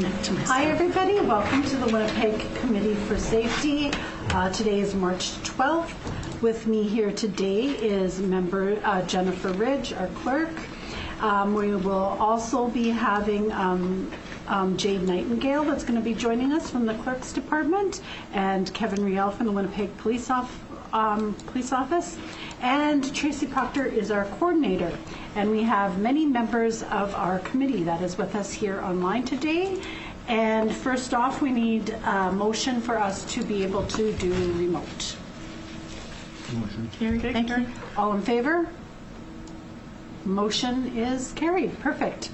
connect to my Hi son. everybody, welcome to the Winnipeg Committee for Safety. Today is March 12th. With me here today is member Jennifer Ridge, our clerk. We will also be having Jade Nightingale that's going to be joining us from the clerk's department, and Kevin Riel from the Winnipeg Police Office. And Tracy Proctor is our coordinator. And we have many members of our committee that is with us here online today. And first off, we need a motion for us to be able to do remote. Motion. Carried. Thank you. All in favor? Motion is carried. Perfect.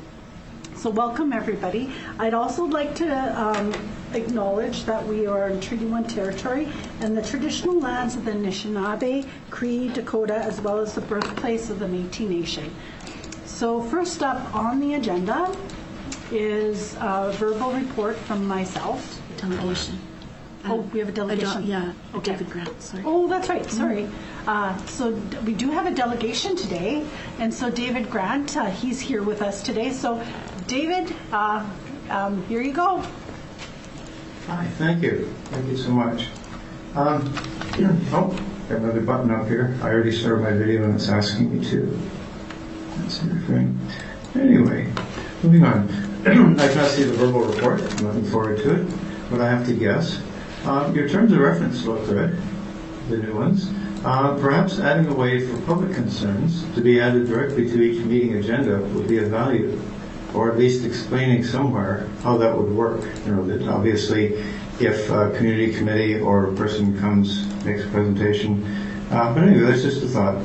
So welcome everybody. I'd also like to acknowledge that we are in Treaty 1 territory and the traditional lands of the Anishinaabe, Cree, Dakota, as well as the birthplace of the Métis Nation. So first up on the agenda is a verbal report from myself. Delegation. Oh, we have a delegation. Okay. David Grant, sorry. Oh, that's right. Sorry. So we do have a delegation today, and so David Grant, he's here with us today. So, David, here you go. Hi, thank you. Thank you so much. Got another button up here. I already started my video and it's asking me to. That's everything. Anyway, moving on. I can't see the verbal report. I'm looking forward to it. But I have to guess. Your terms of reference look good, the new ones. Perhaps adding a way for public concerns to be added directly to each meeting agenda would be of value, or at least explaining somewhere how that would work. You know, that obviously if a community committee or a person comes, makes a presentation. But anyway, that's just a thought.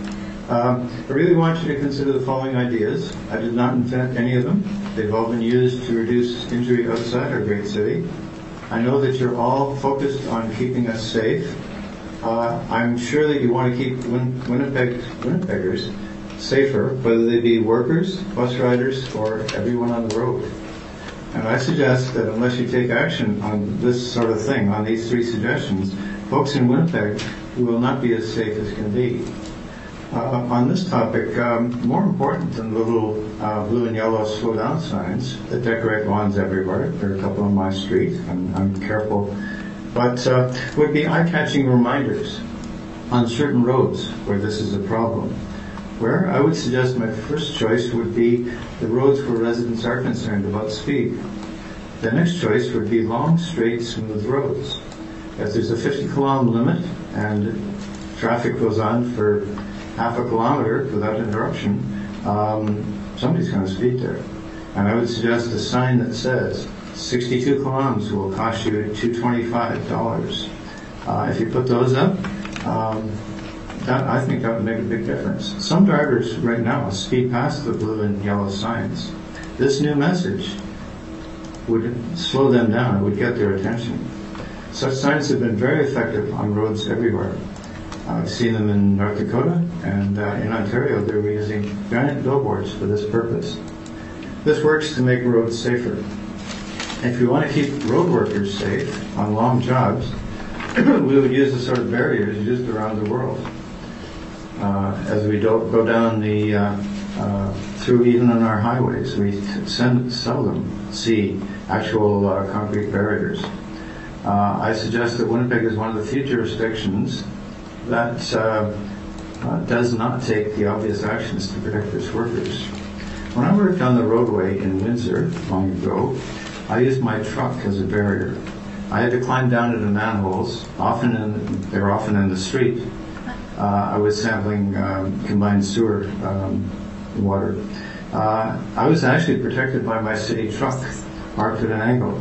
I really want you to consider the following ideas. I did not invent any of them. They've all been used to reduce injury outside our great city. I know that you're all focused on keeping us safe. I'm sure that you want to keep Winnipeggers safer, whether they be workers, bus riders, or everyone on the road. And I suggest that unless you take action on this sort of thing, on these three suggestions, folks in Winnipeg will not be as safe as can be. On this topic, more important than the little blue and yellow slow down signs that decorate lawns everywhere, there are a couple on my street, I'm careful, but would be eye-catching reminders on certain roads where this is a problem. Where I would suggest my first choice would be the roads where residents are concerned about speed. The next choice would be long, straight, smooth roads. If there's a 50-kilometer limit and traffic goes on for half a kilometer without interruption, somebody's going to speed there. And I would suggest a sign that says 62 kilometers will cost you $225. If you put those up, I think that would make a big difference. Some drivers right now speed past the blue and yellow signs. This new message would slow them down. It would get their attention. Such signs have been very effective on roads everywhere. I've seen them in North Dakota, and in Ontario they were using giant billboards for this purpose. This works to make roads safer. If we want to keep road workers safe on long jobs, we would use the sort of barriers used around the world. As we go down through even on our highways, we seldom see actual concrete barriers. I suggest that Winnipeg is one of the few jurisdictions that does not take the obvious actions to protect its workers. When I worked on the roadway in Windsor long ago, I used my truck as a barrier. I had to climb down into manholes. They were often in the street. I was sampling combined sewer water. I was actually protected by my city truck, parked at an angle.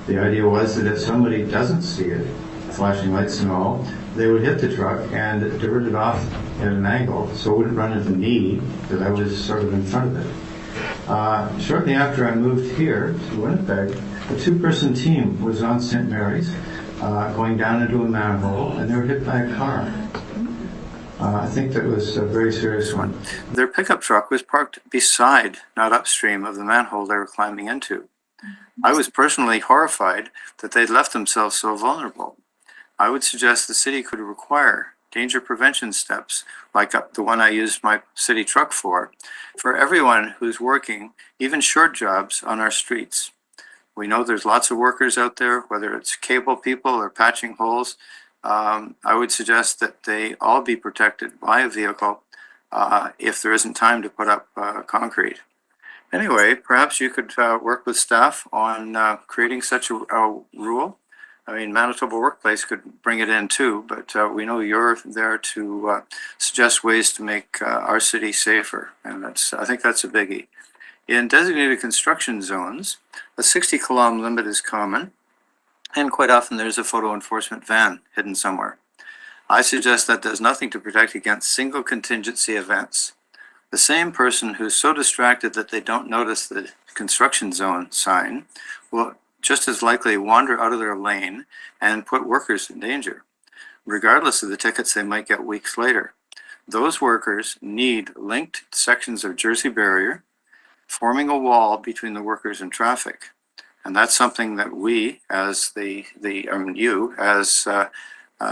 The idea was that if somebody doesn't see it, flashing lights and all, they would hit the truck and divert it off at an angle so it wouldn't run into me, that I was sort of in front of it. Shortly after I moved here to Winnipeg, a two-person team was on St. Mary's going down into a manhole, and they were hit by a car. I think that was a very serious one. Their pickup truck was parked beside, not upstream, of the manhole they were climbing into. I was personally horrified that they'd left themselves so vulnerable. I would suggest the city could require danger prevention steps, like the one I used my city truck for everyone who's working, even short jobs, on our streets. We know there's lots of workers out there, whether it's cable people or patching holes. I would suggest that they all be protected by a vehicle if there isn't time to put up concrete. Anyway, perhaps you could work with staff on creating such a rule. I mean, Manitoba Workplace could bring it in too, but we know you're there to suggest ways to make our city safer, and I think that's a biggie. In designated construction zones, a 60-kilometer limit is common, and quite often there's a photo enforcement van hidden somewhere. I suggest that does nothing to protect against single contingency events. The same person who's so distracted that they don't notice the construction zone sign will just as likely wander out of their lane and put workers in danger, regardless of the tickets they might get weeks later. Those workers need linked sections of Jersey barrier, forming a wall between the workers and traffic. And that's something that we, as you, as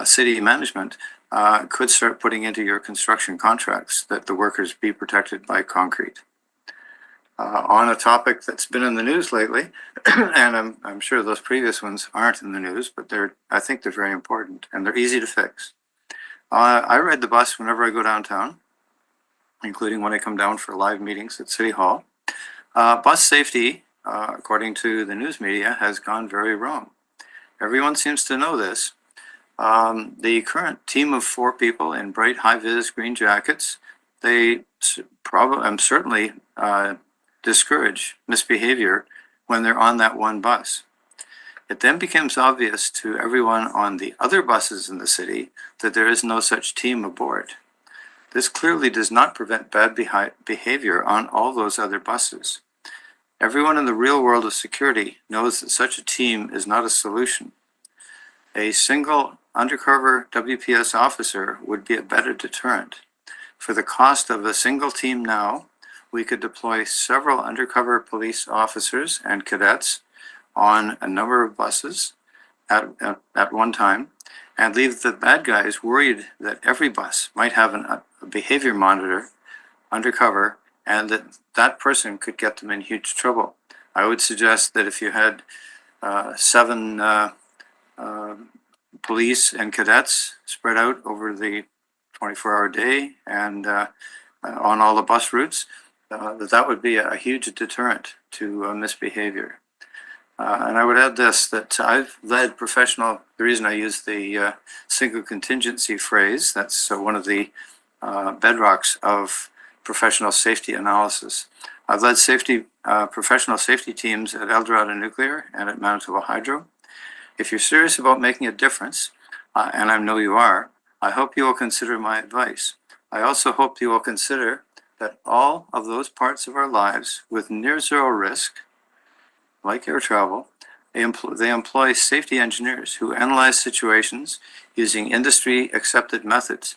city management, could start putting into your construction contracts, that the workers be protected by concrete. On a topic that's been in the news lately, and I'm sure those previous ones aren't in the news, but I think they're very important and they're easy to fix. I ride the bus whenever I go downtown, including when I come down for live meetings at City Hall. Bus safety, according to the news media, has gone very wrong. Everyone seems to know this. The current team of 4 people in bright high-vis green jackets, they certainly discourage misbehavior when they're on that one bus. It then becomes obvious to everyone on the other buses in the city that there is no such team aboard. This clearly does not prevent bad behavior on all those other buses. Everyone in the real world of security knows that such a team is not a solution. A single undercover WPS officer would be a better deterrent. For the cost of a single team now, we could deploy several undercover police officers and cadets on a number of buses at one time, and leave the bad guys worried that every bus might have a behavior monitor undercover, and that person could get them in huge trouble. I would suggest that if you had 7 police and cadets spread out over the 24-hour day and on all the bus routes, that would be a huge deterrent to misbehavior. And I would add this, that I've led the reason I use the single contingency phrase, that's one of the bedrocks of professional safety analysis. I've led professional safety teams at Eldorado Nuclear and at Manitoba Hydro. If you're serious about making a difference, and I know you are, I hope you will consider my advice. I also hope you will consider that all of those parts of our lives with near zero risk, like air travel, they employ safety engineers who analyze situations using industry-accepted methods.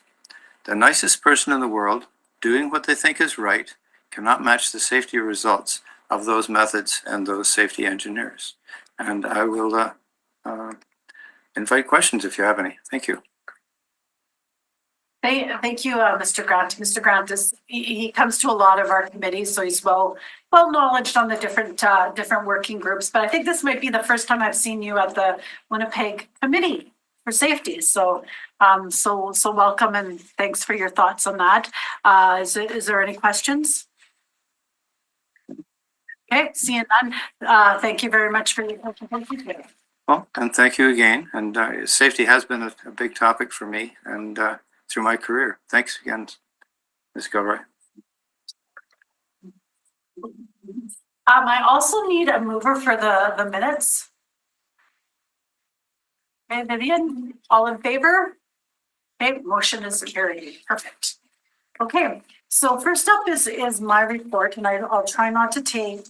The nicest person in the world, doing what they think is right, cannot match the safety results of those methods and those safety engineers. And I will invite questions if you have any. Thank you. Thank you, Mr. Grant. Mr. Grant he comes to a lot of our committees, so he's well knowledged on the different working groups. But I think this might be the first time I've seen you at the Winnipeg Committee for Safety. So welcome and thanks for your thoughts on that. Is there any questions? Okay, seeing none. Thank you very much for your participation today. Well, and thank you again. And safety has been a big topic for me and through my career. Thanks again, Ms. Gilroy. I also need a mover for the minutes. Okay, Vivian, all in favor? Okay, motion is carried. Perfect. Okay, so first up is my report, and I'll try not to take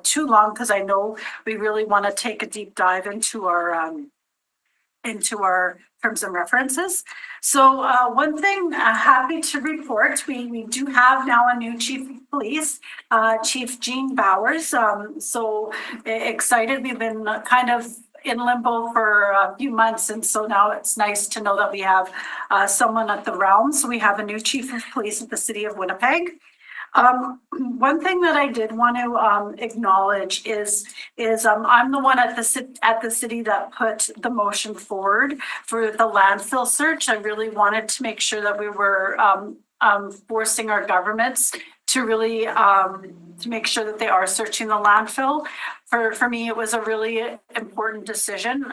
too long because I know we really want to take a deep dive into our terms and references. So one thing happy to report, we do have now a new chief of police, Chief Jean Bowers. So excited. We've been kind of in limbo for a few months, and so now it's nice to know that we have someone at the realm. So we have a new chief of police at the city of Winnipeg. One thing that I did want to acknowledge is I'm the one at the city that put the motion forward for the landfill search. I really wanted to make sure that we were forcing our governments to really to make sure that they are searching the landfill. For me, it was a really important decision.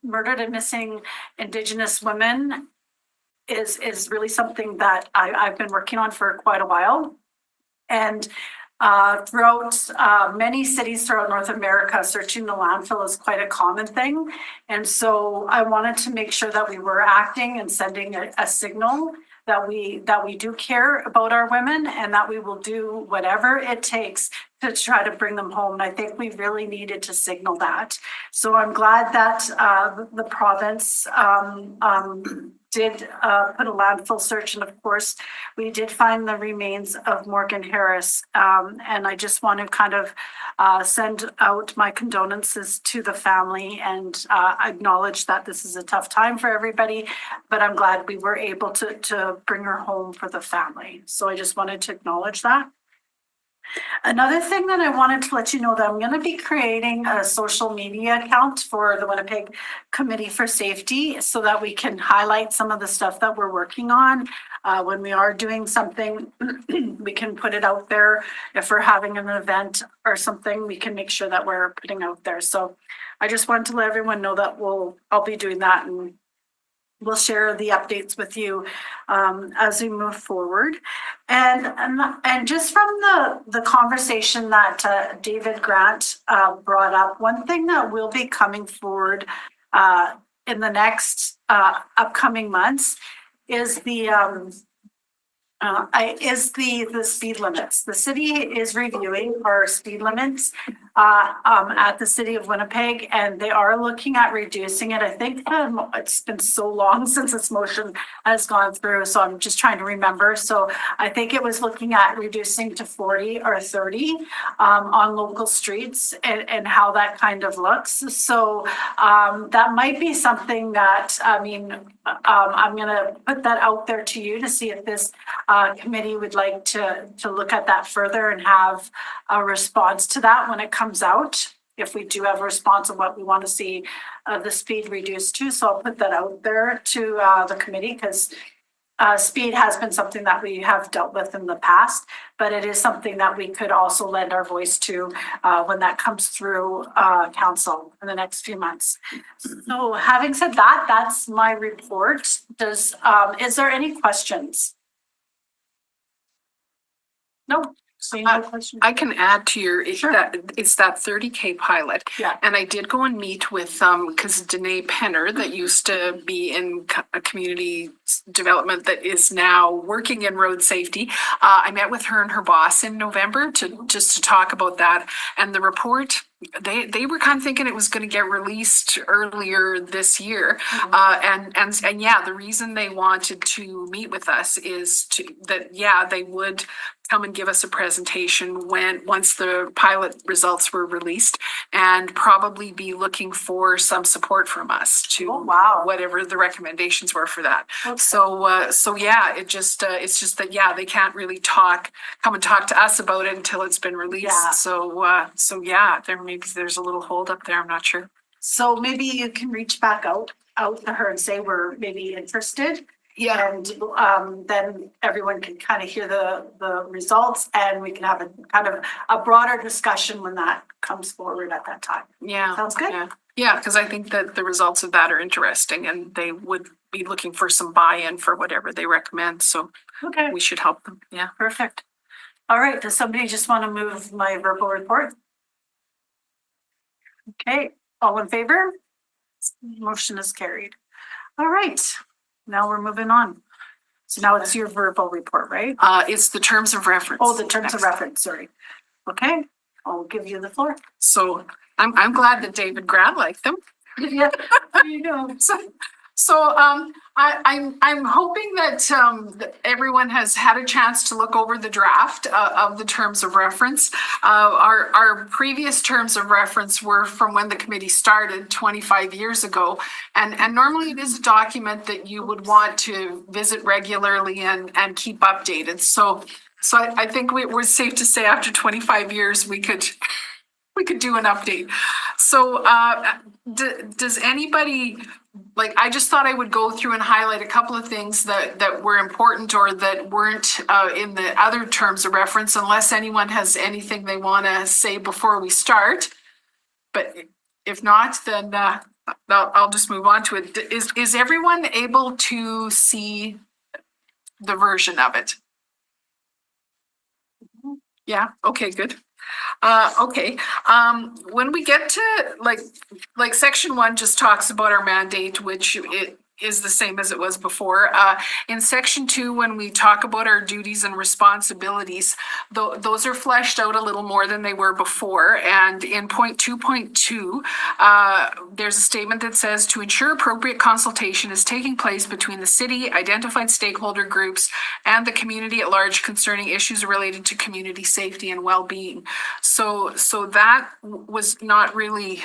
Murdered and missing Indigenous women is really something that I've been working on for quite a while. And throughout many cities throughout North America, searching the landfill is quite a common thing. And so I wanted to make sure that we were acting and sending a signal that we do care about our women and that we will do whatever it takes to try to bring them home. And I think we really needed to signal that. So I'm glad that the province did put a landfill search. And of course, we did find the remains of Morgan Harris. And I just want to kind of send out my condolences to the family and acknowledge that this is a tough time for everybody, but I'm glad we were able to bring her home for the family. So I just wanted to acknowledge that. Another thing that I wanted to let you know that I'm going to be creating a social media account for the Winnipeg Committee for Safety so that we can highlight some of the stuff that we're working on. When we are doing something, we can put it out there. If we're having an event or something, we can make sure that we're putting out there. So I just wanted to let everyone know that I'll be doing that, and we'll share the updates with you as we move forward. And just from the conversation that David Grant brought up, one thing that will be coming forward in the next upcoming months is the speed limits. The city is reviewing our speed limits at the city of Winnipeg, and they are looking at reducing it. I think it's been so long since this motion has gone through, so I'm just trying to remember. So I think it was looking at reducing to 40 or 30 on local streets and how that kind of looks. So that might be something that, I'm going to put that out there to you to see if this committee would like to look at that further and have a response to that when it comes out, if we do have a response on what we want to see the speed reduced to. So I'll put that out there to the committee, because speed has been something that we have dealt with in the past, but it is something that we could also lend our voice to when that comes through council in the next few months. So having said that, that's my report. Is there any questions? No. I can add to your, Sure. it's that 30K pilot. Yeah. And I did go and meet with, because Danae Penner, that used to be in a community development that is now working in road safety. I met with her and her boss in November to talk about that. And the report, they were kind of thinking it was going to get released earlier this year. Mm-hmm. And yeah, the reason they wanted to meet with us is they would come and give us a presentation once the pilot results were released, and probably be looking for some support from us to whatever the recommendations were for that. Okay. So yeah, it's just that they can't really come and talk to us about it until it's been released. Yeah. So yeah, there's a little hold up there. I'm not sure. So maybe you can reach back out to her and say we're maybe interested. Yeah. And then everyone can kind of hear the results, and we can have a kind of a broader discussion when that comes forward at that time. Yeah. Sounds good? Yeah, because I think that the results of that are interesting, and they would be looking for some buy-in for whatever they recommend. So okay, we should help them. Yeah. Perfect. All right. Does somebody just want to move my verbal report? Okay. All in favor? Motion is carried. All right. Now we're moving on. So now it's your verbal report, right? It's the terms of reference. Oh, the terms of reference, sorry. Okay, I'll give you the floor. So I'm glad that David Grant liked them. Yeah, there you go. So I'm hoping that everyone has had a chance to look over the draft of the terms of reference. Our previous terms of reference were from when the committee started 25 years ago, and normally it is a document that you would want to visit regularly and keep updated. So So I think we're safe to say after 25 years, we could do an update. So does anybody, like, I just thought I would go through and highlight a couple of things that were important or that weren't in the other terms of reference, unless anyone has anything they want to say before we start. But if not, then I'll just move on to it. Is everyone able to see the version of it? Yeah, okay, good. Okay, when we get to like section 1 just talks about our mandate, which it is the same as it was before. In section 2, when we talk about our duties and responsibilities, those are fleshed out a little more than they were before. And in point 2.2, there's a statement that says to ensure appropriate consultation is taking place between the city, identified stakeholder groups, and the community at large concerning issues related to community safety and well-being. So that was not really,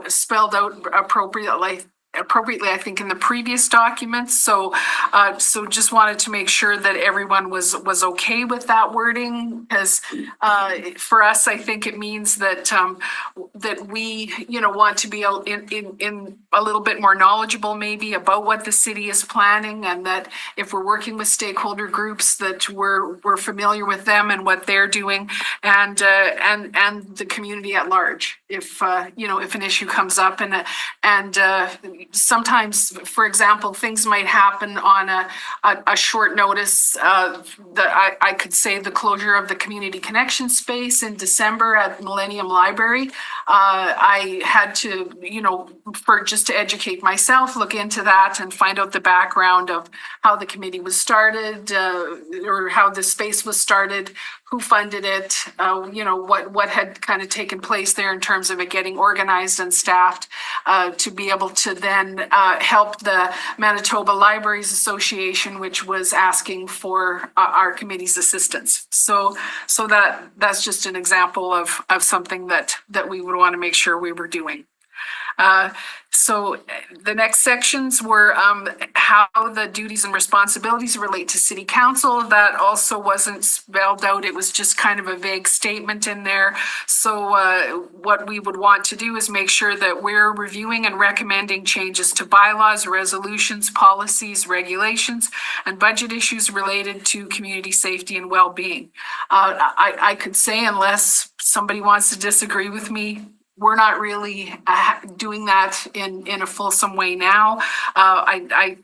spelled out appropriately, I think, in the previous documents. So just wanted to make sure that everyone was okay with that wording, because for us, I think it means that that we, want to be in a little bit more knowledgeable maybe about what the city is planning, and that if we're working with stakeholder groups, that we're familiar with them and what they're doing, and the community at large. If if an issue comes up and sometimes, for example, things might happen on a short notice. That I could say the closure of the community connection space in December at Millennium Library. I had to, for just to educate myself, look into that and find out the background of how the committee was started, or how the space was started, who funded it, what had kind of taken place there in terms of it getting organized and staffed, to be able to then help the Manitoba Libraries Association, which was asking for our committee's assistance. So that's just an example of something that we would want to make sure we were doing. So the next sections were how the duties and responsibilities relate to city council. That also wasn't spelled out. It was just kind of a vague statement in there. So what we would want to do is make sure that we're reviewing and recommending changes to bylaws, resolutions, policies, regulations, and budget issues related to community safety and well-being. I could say, unless somebody wants to disagree with me, we're not really doing that in a fulsome way now. I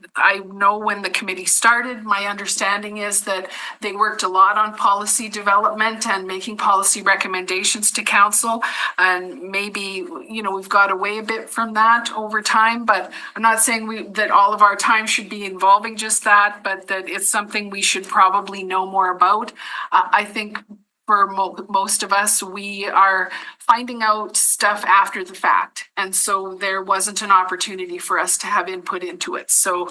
know when the committee started, my understanding is that they worked a lot on policy development and making policy recommendations to council. And maybe, we've got away a bit from that over time, but I'm not saying that all of our time should be involving just that, but that it's something we should probably know more about. I think for most of us, we are finding out stuff after the fact. And so there wasn't an opportunity for us to have input into it. So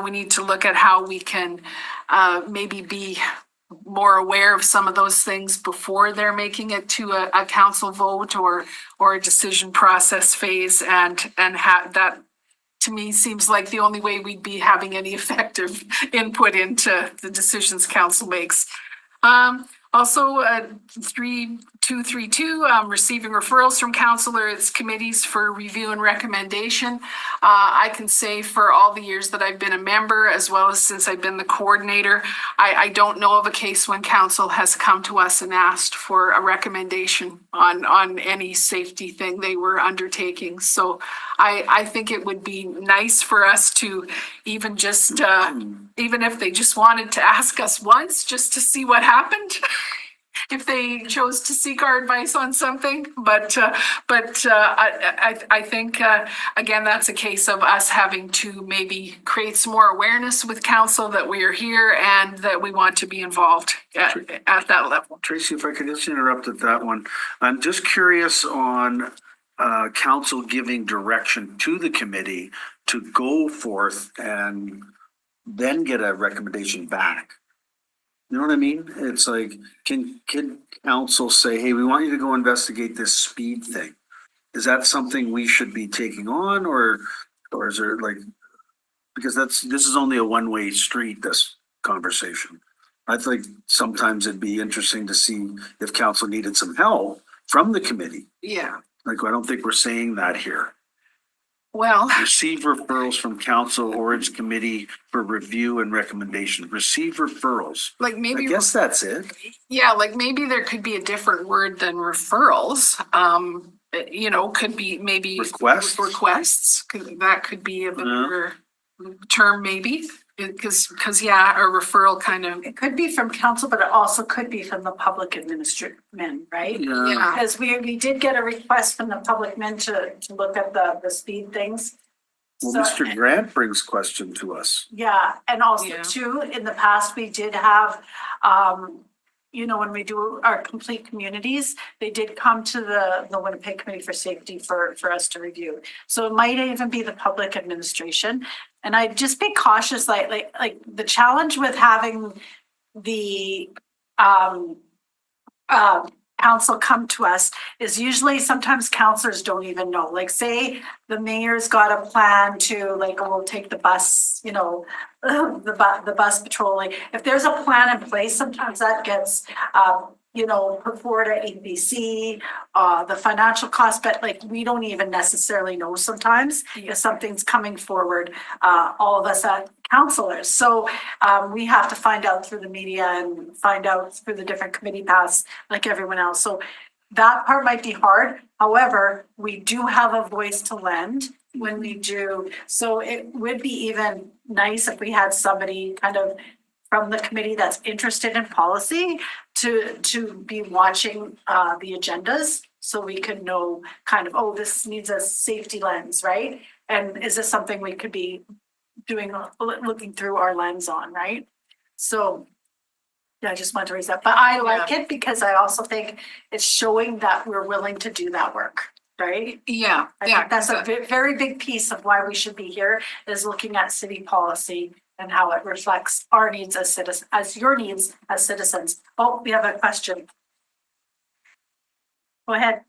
we need to look at how we can maybe be more aware of some of those things before they're making it to a council vote or a decision process phase. And that, to me, seems like the only way we'd be having any effective input into the decisions council makes. Also, 3232, receiving referrals from council or its committees for review and recommendation. I can say for all the years that I've been a member, as well as since I've been the coordinator, I don't know of a case when council has come to us and asked for a recommendation on any safety thing they were undertaking. So I think it would be nice for us to even just, even if they just wanted to ask us once, just to see what happened. If they chose to seek our advice on something, but I think again, that's a case of us having to maybe create some more awareness with council that we are here and that we want to be involved at that level. Tracy, if I could just interrupt at that one, I'm just curious on council giving direction to the committee to go forth and then get a recommendation back. You know what I mean? It's like, can council say, hey, we want you to go investigate this speed thing? Is that something we should be taking on, or is there, like, because this is only a one-way street, this conversation. I think sometimes it'd be interesting to see if council needed some help from the committee. Yeah, Like, I don't think we're saying that here. well, Receive referrals from council or its committee for review and recommendation. Receive referrals. like I maybe, guess that's it. yeah, like maybe there could be a different word than referrals. You know, could be maybe Requests? requests. That could be a better term maybe, because yeah, a referral kind of, It could be from council, but it also could be from the public administration, right? yeah, Because we did get a request from the public men to look at the speed things. Well, So- Mr. Grant brings question to us. Yeah, and also Yeah. too, in the past, we did have, you know, when we do our complete communities, they did come to the Winnipeg Committee for Safety for us to review. So it might even be the public administration. And I'd just be cautious, like the challenge with having the, council come to us is usually sometimes councilors don't even know. Like say the mayor's got a plan to like, oh, we'll take the bus, you know, the bus patrolling. If there's a plan in place, sometimes that gets, you know, put forward at ABC, the financial cost, but like we don't even necessarily know sometimes if something's coming forward, all of us at councilors. So we have to find out through the media and find out through the different committee paths like everyone else. So that part might be hard. However, we do have a voice to lend when we do. So it would be even nice if we had somebody kind of from the committee that's interested in policy to be watching the agendas so we could know kind of, oh, this needs a safety lens, right? And is this something we could be doing, looking through our lens on, right? So yeah, I just wanted to raise that, but I like it because I also think it's showing that we're willing to do that work, right? yeah, I yeah. think that's a very big piece of why we should be here is looking at city policy and how it reflects our needs as citizens, as your needs as citizens. Oh, we have a question. Go ahead.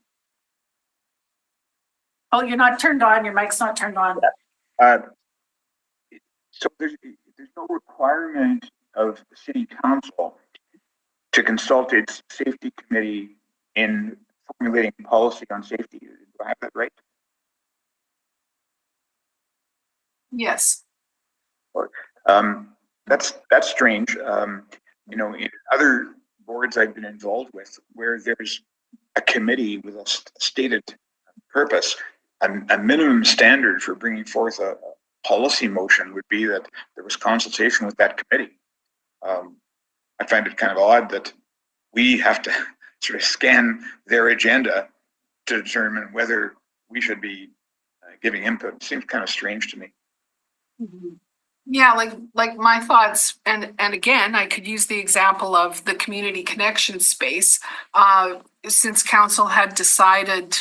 Oh, you're not turned on. Your mic's not turned on. So there's no requirement of the city council to consult its safety committee in formulating policy on safety. Do I have that right? Yes. That's strange. You know, in other boards I've been involved with where there's a committee with a stated purpose, a minimum standard for bringing forth a policy motion would be that there was consultation with that committee. I find it kind of odd that we have to sort of scan their agenda to determine whether we should be giving input. It seems kind of strange to me. Mm-hmm. Yeah, like my thoughts, and again, I could use the example of the community connection space. Since council had decided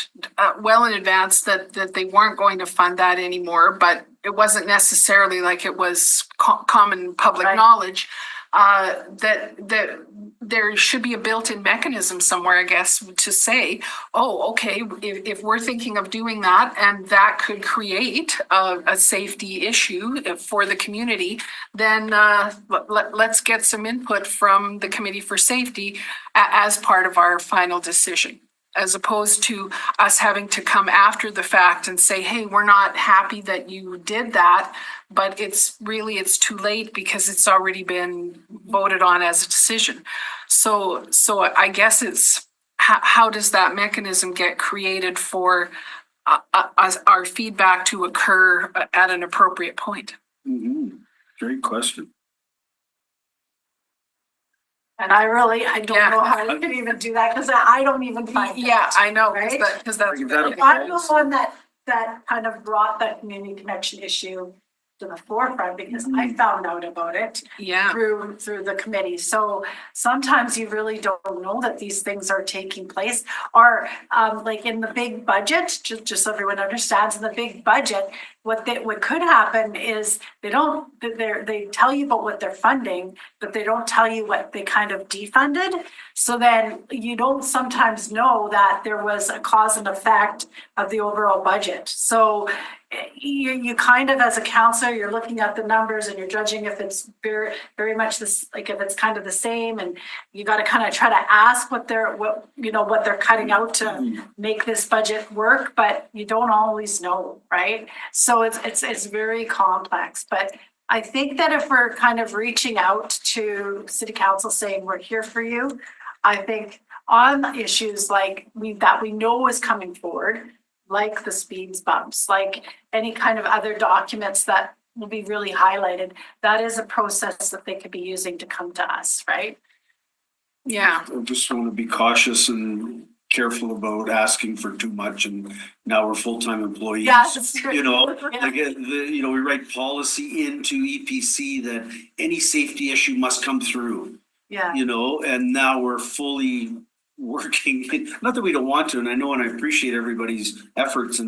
well in advance that they weren't going to fund that anymore, but it wasn't necessarily like it was common public knowledge. That there should be a built-in mechanism somewhere, I guess, to say, oh, okay, if we're thinking of doing that and that could create a safety issue for the community, then let's get some input from the Committee for Safety as part of our final decision, as opposed to us having to come after the fact and say, hey, we're not happy that you did that, but it's too late because it's already been voted on as a decision. So I guess it's how does that mechanism get created for our feedback to occur at an appropriate point? Mm-hmm. Great question. And I don't know how I can even do that because I don't even find Yeah, I know, right? because that's. Is that a- I'm the one that kind of brought that community connection issue to the forefront because I found out about it Yeah. through the committee. So sometimes you really don't know that these things are taking place. Or like in the big budget, just so everyone understands, in the big budget, what could happen is they tell you about what they're funding, but they don't tell you what they kind of defunded. So then you don't sometimes know that there was a cause and effect of the overall budget. So you kind of, as a counselor, you're looking at the numbers and you're judging if it's very, very much this, like if it's kind of the same, and you got to kind of try to ask what they're cutting out to make this budget work, but you don't always know, right? So it's very complex, but I think that if we're kind of reaching out to city council saying we're here for you, I think on issues like that we know is coming forward, like the speeds bumps, like any kind of other documents that will be really highlighted, that is a process that they could be using to come to us, right? Yeah. I just want to be cautious and careful about asking for too much, and now we're full-time employees. Yeah, that's true. You know, Yeah. like we write policy into EPC that any safety issue must come through. Yeah. You know, and now we're fully working. Not that we don't want to, and I know and I appreciate everybody's efforts,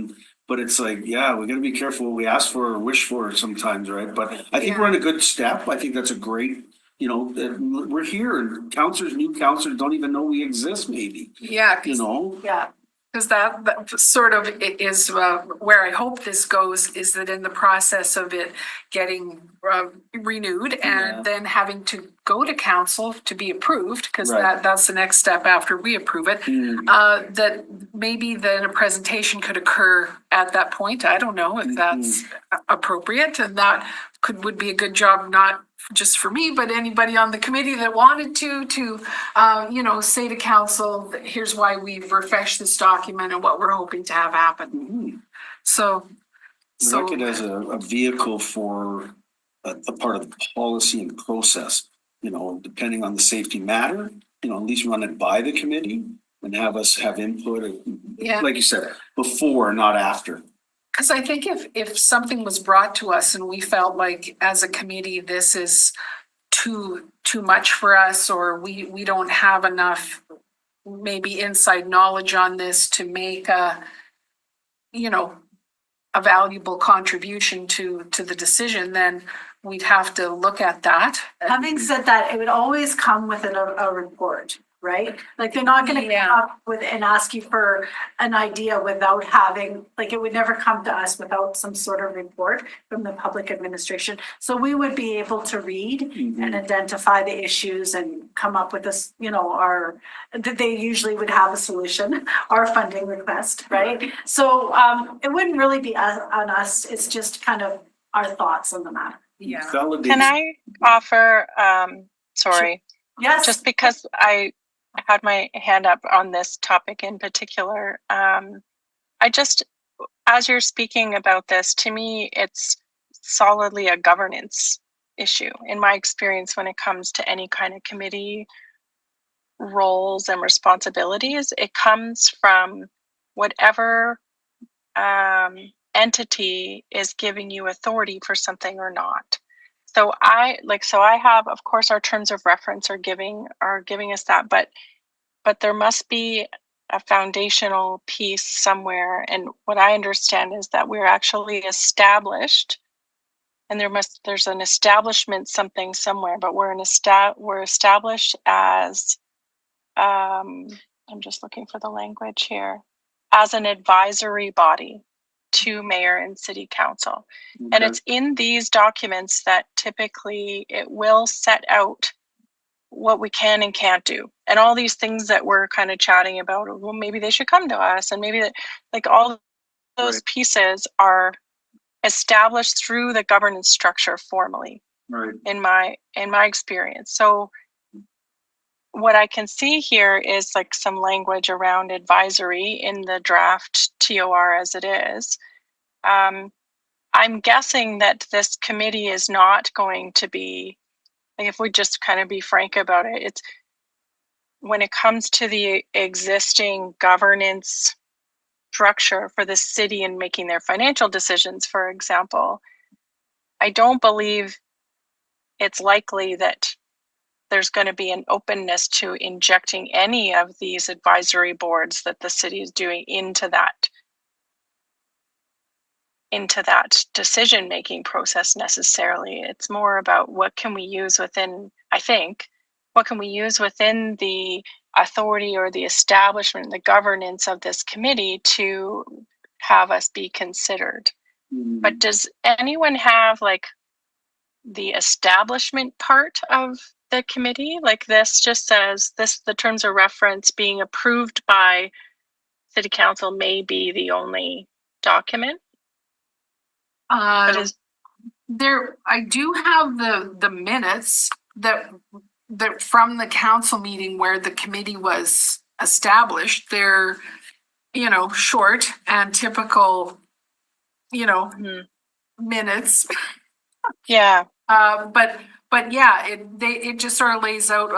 but it's like, yeah, we got to be careful what we ask for or wish for sometimes, right? But I think we're on a good step. I think that's a great. We're here, and new counselors don't even know we exist, maybe. Yeah. Yeah. Because that sort of is where I hope this goes, is that in the process of it getting renewed and then having to go to council to be approved, because that's the next step after we approve it, that maybe then a presentation could occur at that point. I don't know if that's appropriate, and that would be a good job, not just for me, but anybody on the committee that wanted to say to council, here's why we've refreshed this document and what we're hoping to have happen. So Like it as a vehicle for a part of the policy and process, depending on the safety matter, at least run it by the committee and have us have input, like you said, before, not after. Because I think if something was brought to us and we felt like as a committee, this is too much for us, or we don't have enough maybe inside knowledge on this to make a valuable contribution to the decision, then we'd have to look at that. Having said that, it would always come with a report, right? Like they're not going to come up with and ask you for an idea without having, like it would never come to us without some sort of report from the public administration. So we would be able to read and identify the issues and come up with this, they usually would have a solution, our funding request, right? So it wouldn't really be on us. It's just kind of our thoughts on the matter. Yeah. Can I offer, sorry. Yes. Just because I had my hand up on this topic in particular, as you're speaking about this, to me, it's solidly a governance issue. In my experience, when it comes to any kind of committee roles and responsibilities, it comes from whatever entity is giving you authority for something or not. So I have, of course, our terms of reference are giving us that, but there must be a foundational piece somewhere. And what I understand is that we're actually established, and there's an establishment something somewhere, but we're established as I'm just looking for the language here, as an advisory body to mayor and city council. Okay. And it's in these documents that typically it will set out what we can and can't do. And all these things that we're kind of chatting about, well, maybe they should come to us. And maybe that, like all those pieces are established through the governance structure formally, in my experience. So what I can see here is like some language around advisory in the draft TOR as it is. I'm guessing that this committee is not going to be, like, if we just kind of be frank about it, it's when it comes to the existing governance structure for the city and making their financial decisions, for example, I don't believe it's likely that there's going to be an openness to injecting any of these advisory boards that the city is doing into that decision-making process necessarily. It's more about what can we use within, what can we use within the authority or the establishment, the governance of this committee to have us be considered. But does anyone have like the establishment part of the committee? Like this just says this, the terms of reference being approved by city council may be the only document. But is There, I do have the minutes that from the council meeting where the committee was established. They're, short and typical, minutes. yeah. But yeah, it just sort of lays out,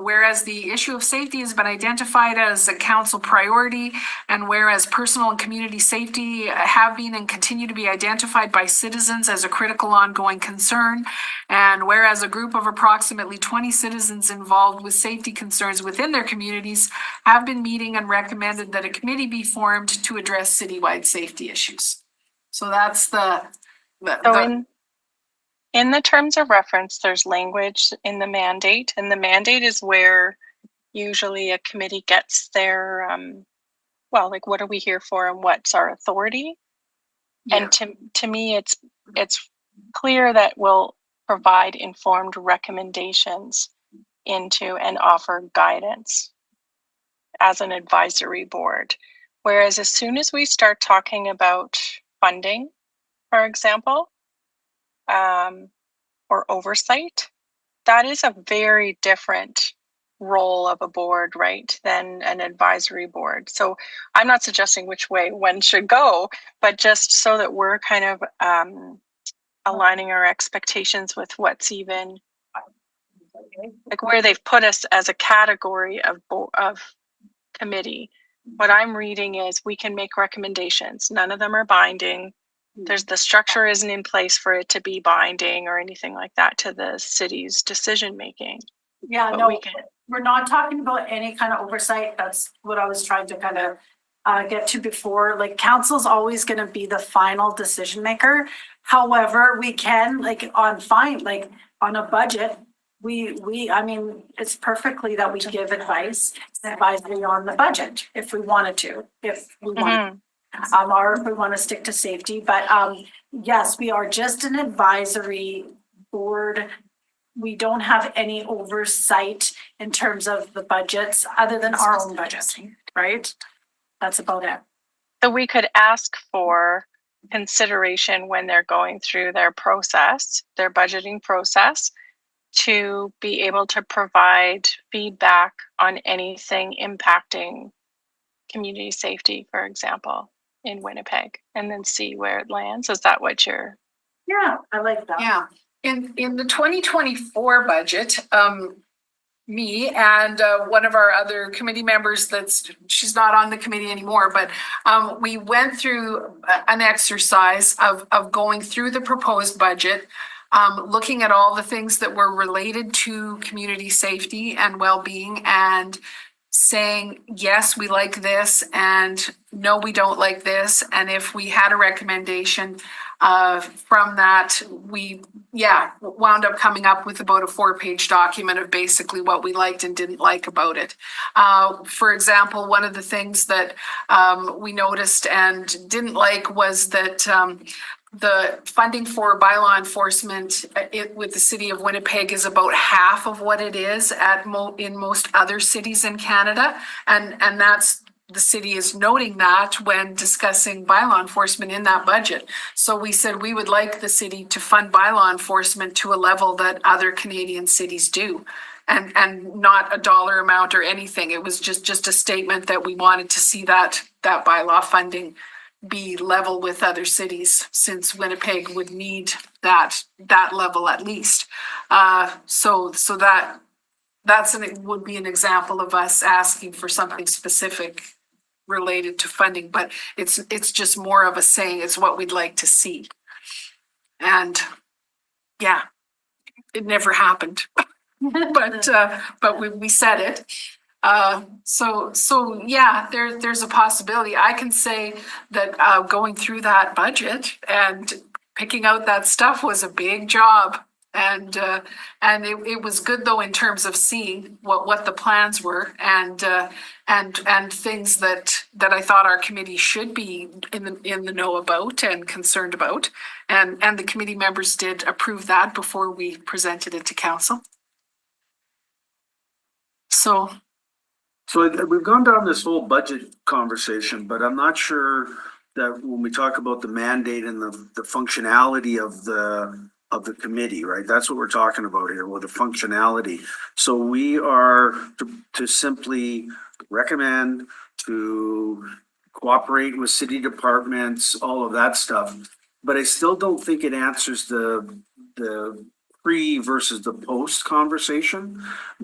whereas the issue of safety has been identified as a council priority, and whereas personal and community safety have been and continue to be identified by citizens as a critical ongoing concern, and whereas a group of approximately 20 citizens involved with safety concerns within their communities have been meeting and recommended that a committee be formed to address citywide safety issues. So that's in the terms of reference, there's language in the mandate, and the mandate is where usually a committee gets their, like what are we here for and what's our authority? Yeah. And to me, it's clear that we'll provide informed recommendations into and offer guidance as an advisory board. Whereas as soon as we start talking about funding, for example, or oversight, that is a very different role of a board, right, than an advisory board. So I'm not suggesting which way one should go, but just so that we're kind of aligning our expectations with what's even like where they've put us as a category of committee. What I'm reading is we can make recommendations. None of them are binding. There's the structure isn't in place for it to be binding or anything like that to the city's decision making. Yeah, but no, we're not talking about any kind of oversight. That's what I was trying to kind of get to before. Like council's always going to be the final decision maker. However, we can on a budget, I mean, it's perfectly that we give advisory on the budget if we wanted to, if we want. Or if we want to stick to safety, but yes, we are just an advisory board. We don't have any oversight in terms of the budgets other than our own budget, right? That's about it. So we could ask for consideration when they're going through their process, their budgeting process, to be able to provide feedback on anything impacting community safety, for example, in Winnipeg, and then see where it lands. Is that what you're? Yeah, I like that. Yeah. In the 2024 budget, me and one of our other committee members she's not on the committee anymore, but we went through an exercise of going through the proposed budget, looking at all the things that were related to community safety and well-being, and saying, yes, we like this, and no, we don't like this. And if we had a recommendation from that, we wound up coming up with about a 4-page document of basically what we liked and didn't like about it. For example, one of the things that we noticed and didn't like was that the funding for bylaw enforcement with the city of Winnipeg is about half of what it is in most other cities in Canada. And that's, the city is noting that when discussing bylaw enforcement in that budget. So we said we would like the city to fund bylaw enforcement to a level that other Canadian cities do. And not a dollar amount or anything. It was just a statement that we wanted to see that bylaw funding be level with other cities, since Winnipeg would need that level at least. So that would be an example of us asking for something specific related to funding, but it's just more of a saying. It's what we'd like to see, and yeah, it never happened. but we said it. So yeah, there's a possibility. I can say that going through that budget and picking out that stuff was a big job. And it was good though in terms of seeing what the plans were and things that I thought our committee should be in the know about and concerned about. And the committee members did approve that before we presented it to council. So we've gone down this whole budget conversation, but I'm not sure that when we talk about the mandate and the functionality of the committee, right? That's what we're talking about here, with the functionality. So we are to simply recommend, to cooperate with city departments, all of that stuff. But I still don't think it answers the pre versus the post conversation.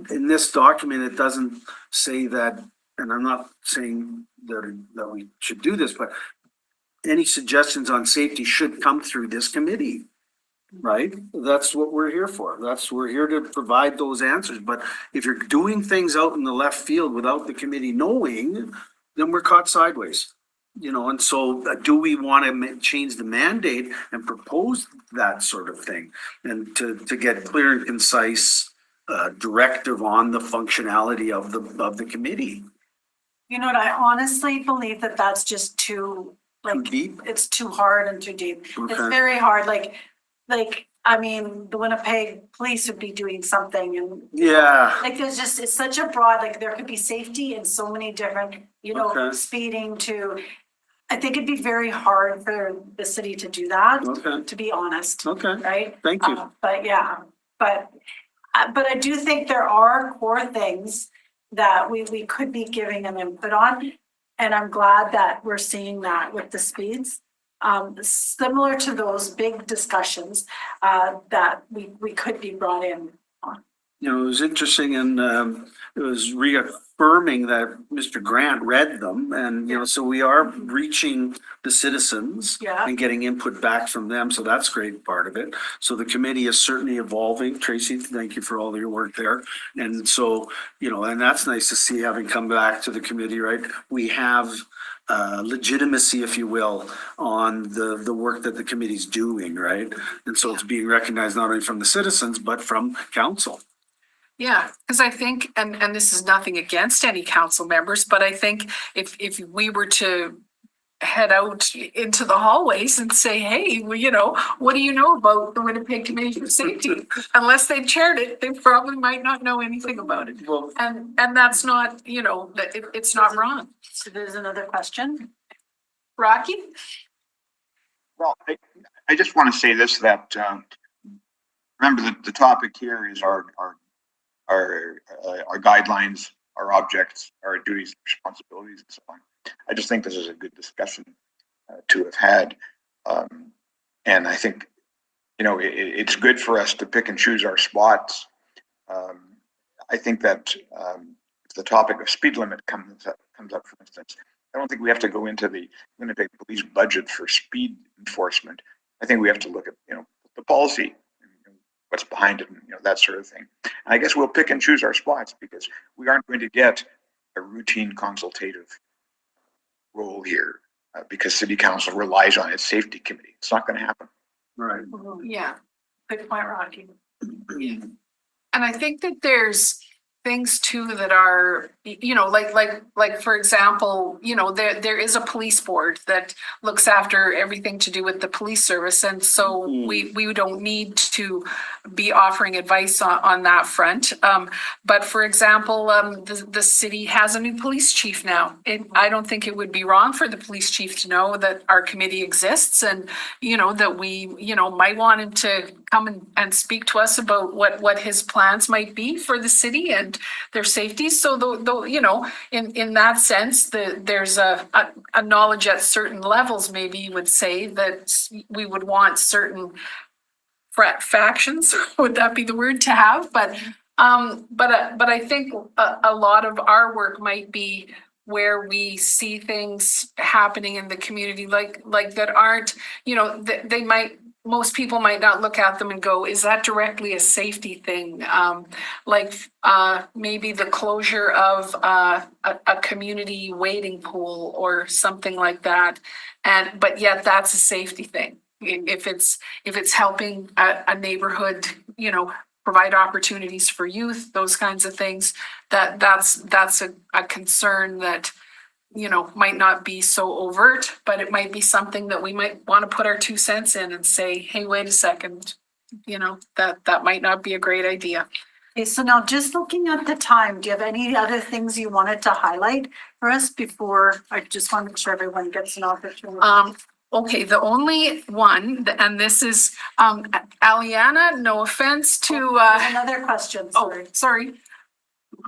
In this document, it doesn't say that, and I'm not saying that we should do this, but any suggestions on safety should come through this committee, right? That's what we're here for. We're here to provide those answers. But if you're doing things out in the left field without the committee knowing, then we're caught sideways. And so do we want to change the mandate and propose that sort of thing, and to get clear and concise directive on the functionality of the committee? You know what, I honestly believe that that's just too deep? It's too hard and too deep. Okay. It's very hard. I mean, the Winnipeg police would be doing something, and Yeah. it's such a broad, there could be safety in so many different, Okay. speeding to. I think it'd be very hard for the city to do that. Okay. To be honest. Okay. Right. Thank you. But I do think there are core things that we could be giving an input on, and I'm glad that we're seeing that with the speeds. Similar to those big discussions that we could be brought in on. It was interesting, and it was reaffirming that Mr. Grant read them, and so we are reaching the citizens and getting input back from them. So that's a great part of it. So the committee is certainly evolving. Tracy, thank you for all your work there. And so and that's nice to see, having come back to the committee. Right, we have legitimacy, if you will, on the work that the committee's doing, right? And so it's being recognized not only from the citizens but from council. yeah, because I think, and this is nothing against any council members, but I think if we were to head out into the hallways and say, hey, well, what do you know about the Winnipeg Committee for Safety? Unless they chaired it, they probably might not know anything about it. Well, and that's not, it's not wrong. So there's another question. Rocky? Well, I just want to say this, that remember that the topic here is our guidelines, our objects, our duties, responsibilities, and so on. I just think this is a good discussion to have had, and I think it's good for us to pick and choose our spots. I think that if the topic of speed limit comes up, for instance, I don't think we have to go into the Winnipeg Police budget for speed enforcement. I think we have to look at the policy, what's behind it, and that sort of thing. And I guess we'll pick and choose our spots, because we aren't going to get a routine consultative role here because City Council relies on its safety committee. It's not going to happen. right. Yeah. Good point, Rocky. And I think that there's things too that are, like for example, there is a police board that looks after everything to do with the police service, and so we don't need to be offering advice on that front. But for example, the city has a new police chief now. I don't think it would be wrong for the police chief to know that our committee exists, and that we might want him to come and speak to us about what his plans might be for the city and their safety. So though in that sense, there's a knowledge at certain levels, maybe you would say, that we would want certain factions, would that be the word to have? But I think a lot of our work might be where we see things happening in the community, like that aren't, most people might not look at them and go, is that directly a safety thing? Maybe the closure of a community wading pool or something like that. But yet that's a safety thing. If it's helping a neighborhood you know, provide opportunities for youth, those kinds of things, that's a concern that, you know, might not be so overt, but it might be something that we might want to put our 2 cents in and say, hey, wait a second, you know, that might not be a great idea. Okay, so now just looking at the time, do you have any other things you wanted to highlight for us before? I just want to make sure everyone gets an opportunity. Okay, the only one, and this is, Aliana, no offense to, There's another question, sorry. sorry.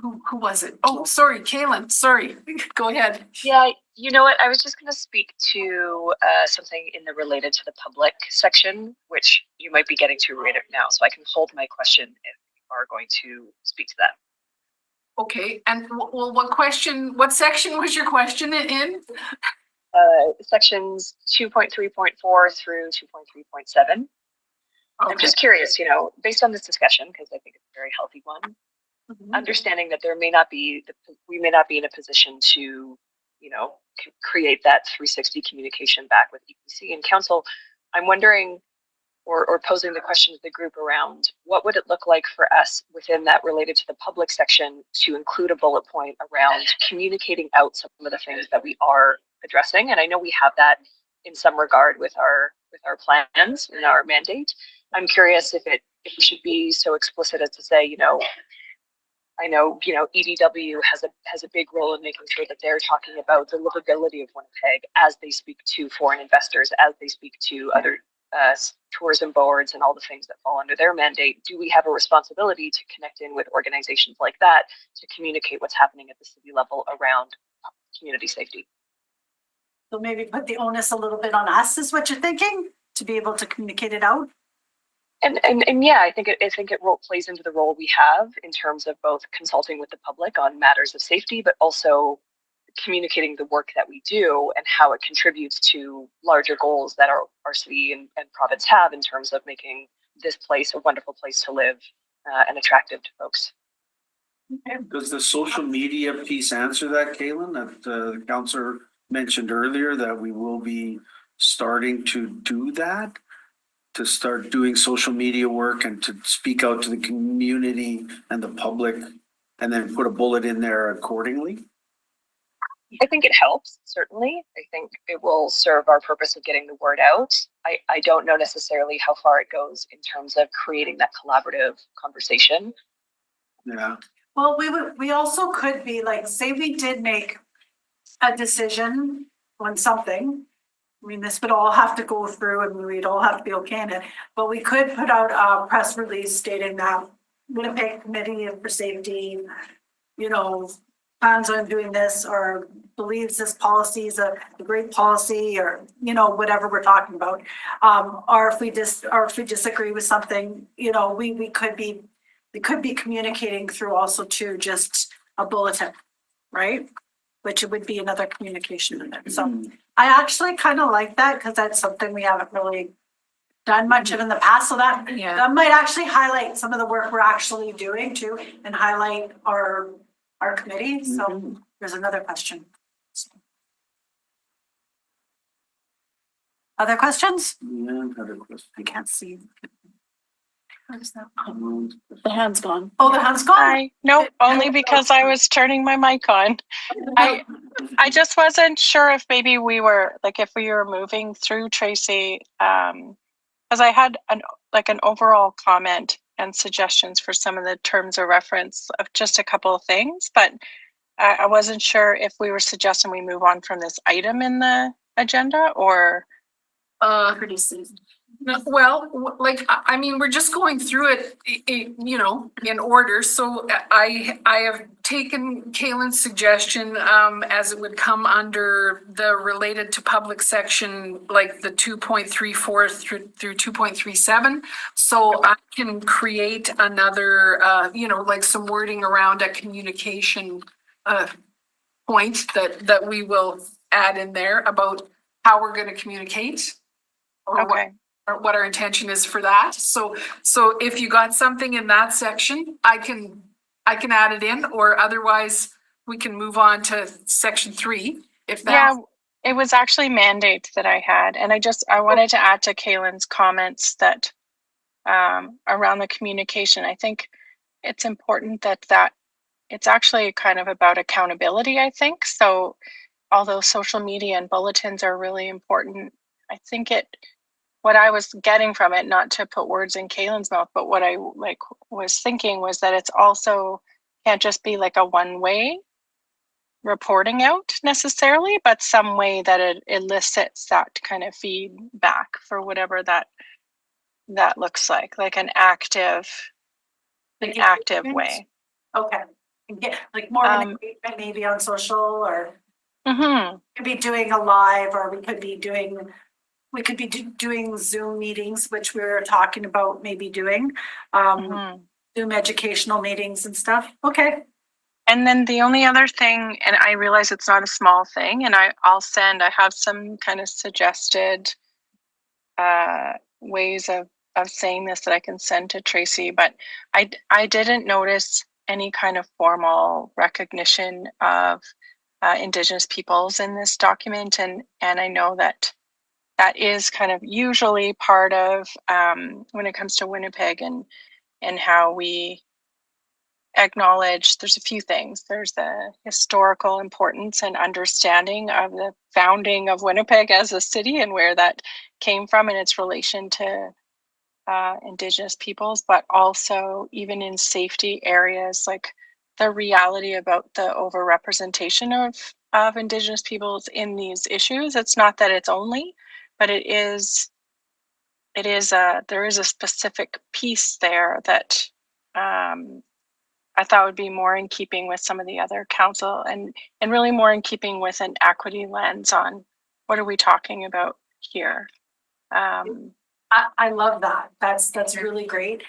Who was it? Oh, sorry, Kaylin, sorry. Go ahead. Yeah, you know what? I was just going to speak to something in the related to the public section, which you might be getting to right now. So I can hold my question if you are going to speak to that. Okay, and well, what section was your question in? Sections 2.3.4 through 2.3.7. Okay. I'm just curious, you know, based on this discussion, because I think it's a very healthy one, understanding that we may not be in a position to, you know, create that 360 communication back with EPC and council. I'm wondering, or posing the question to the group around, what would it look like for us within that related to the public section to include a bullet point around communicating out some of the things that we are addressing? And I know we have that in some regard with our plans and our mandate. I'm curious if we should be so explicit as to say, you know, I know, you know, EDW has a big role in making sure that they're talking about the livability of Winnipeg as they speak to foreign investors, as they speak to other tourism boards and all the things that fall under their mandate. Do we have a responsibility to connect in with organizations like that to communicate what's happening at the city level around community safety? So maybe put the onus a little bit on us is what you're thinking, to be able to communicate it out? And yeah, I think it plays into the role we have in terms of both consulting with the public on matters of safety, but also communicating the work that we do and how it contributes to larger goals that our city and province have in terms of making this place a wonderful place to live and attractive to folks. Does the social media piece answer that, Kaylin, that the councillor mentioned earlier, that we will be starting to do that? To start doing social media work and to speak out to the community and the public, and then put a bullet in there accordingly? I think it helps, certainly. I think it will serve our purpose of getting the word out. I don't know necessarily how far it goes in terms of creating that collaborative conversation. Yeah. Well, we also could be like, say we did make a decision on something. I mean, this would all have to go through and we'd all have to be okay in it, but we could put out a press release stating that Winnipeg Committee for Safety, you know, plans on doing this or believes this policy is a great policy, or, you know, whatever we're talking about. Or if we disagree with something, you know, we could be communicating through also to just a bulletin, right? Which would be another communication in there. So I actually kind of like that because that's something we haven't really done much of in the past. So that might actually highlight some of the work we're actually doing too, and highlight our committee. So there's another question. Other questions? Yeah, another question. I can't see. Where's that? The hand's gone. Oh, the hand's gone. Nope, only because I was turning my mic on. I just wasn't sure if maybe we were, like, if we were moving through, Tracy, because I had an overall comment and suggestions for some of the terms of reference of just a couple of things, but I wasn't sure if we were suggesting we move on from this item in the agenda or. Pretty soon. No, well, like, I mean, we're just going through it, you know, in order. So I have taken Kaylin's suggestion as it would come under the related to public section, like the 2.34 through 2.37. So I can create another, you know, like some wording around a communication point that we will add in there about how we're going to communicate. Or what our intention is for that. So if you got something in that section, I can add it in, or otherwise we can move on to section 3. If that. Yeah, it was actually mandate that I had, and I wanted to add to Kaylin's comments that around the communication. I think it's important that it's actually kind of about accountability, I think. So although social media and bulletins are really important, I think what I was getting from it, not to put words in Kaylin's mouth, but what I was thinking was that it's also can't just be like a one-way reporting out necessarily, but some way that it elicits that kind of feedback for whatever that looks like an active way. Okay. And get like more engagement maybe on social, or could be doing a live, or we could be doing Zoom meetings, which we were talking about maybe doing Zoom educational meetings and stuff. Okay. And then the only other thing, and I realize it's not a small thing, and I have some kind of suggested ways of saying this that I can send to Tracy, but I didn't notice any kind of formal recognition of Indigenous peoples in this document, and I know that is kind of usually part of when it comes to Winnipeg and how we acknowledge. There's a few things. There's the historical importance and understanding of the founding of Winnipeg as a city and where that came from in its relation to Indigenous peoples, but also even in safety areas, like the reality about the overrepresentation of Indigenous peoples in these issues. It's not that it's only, but there is a specific piece there that I thought would be more in keeping with some of the other council and really more in keeping with an equity lens on what are we talking about here. I love that. That's really great.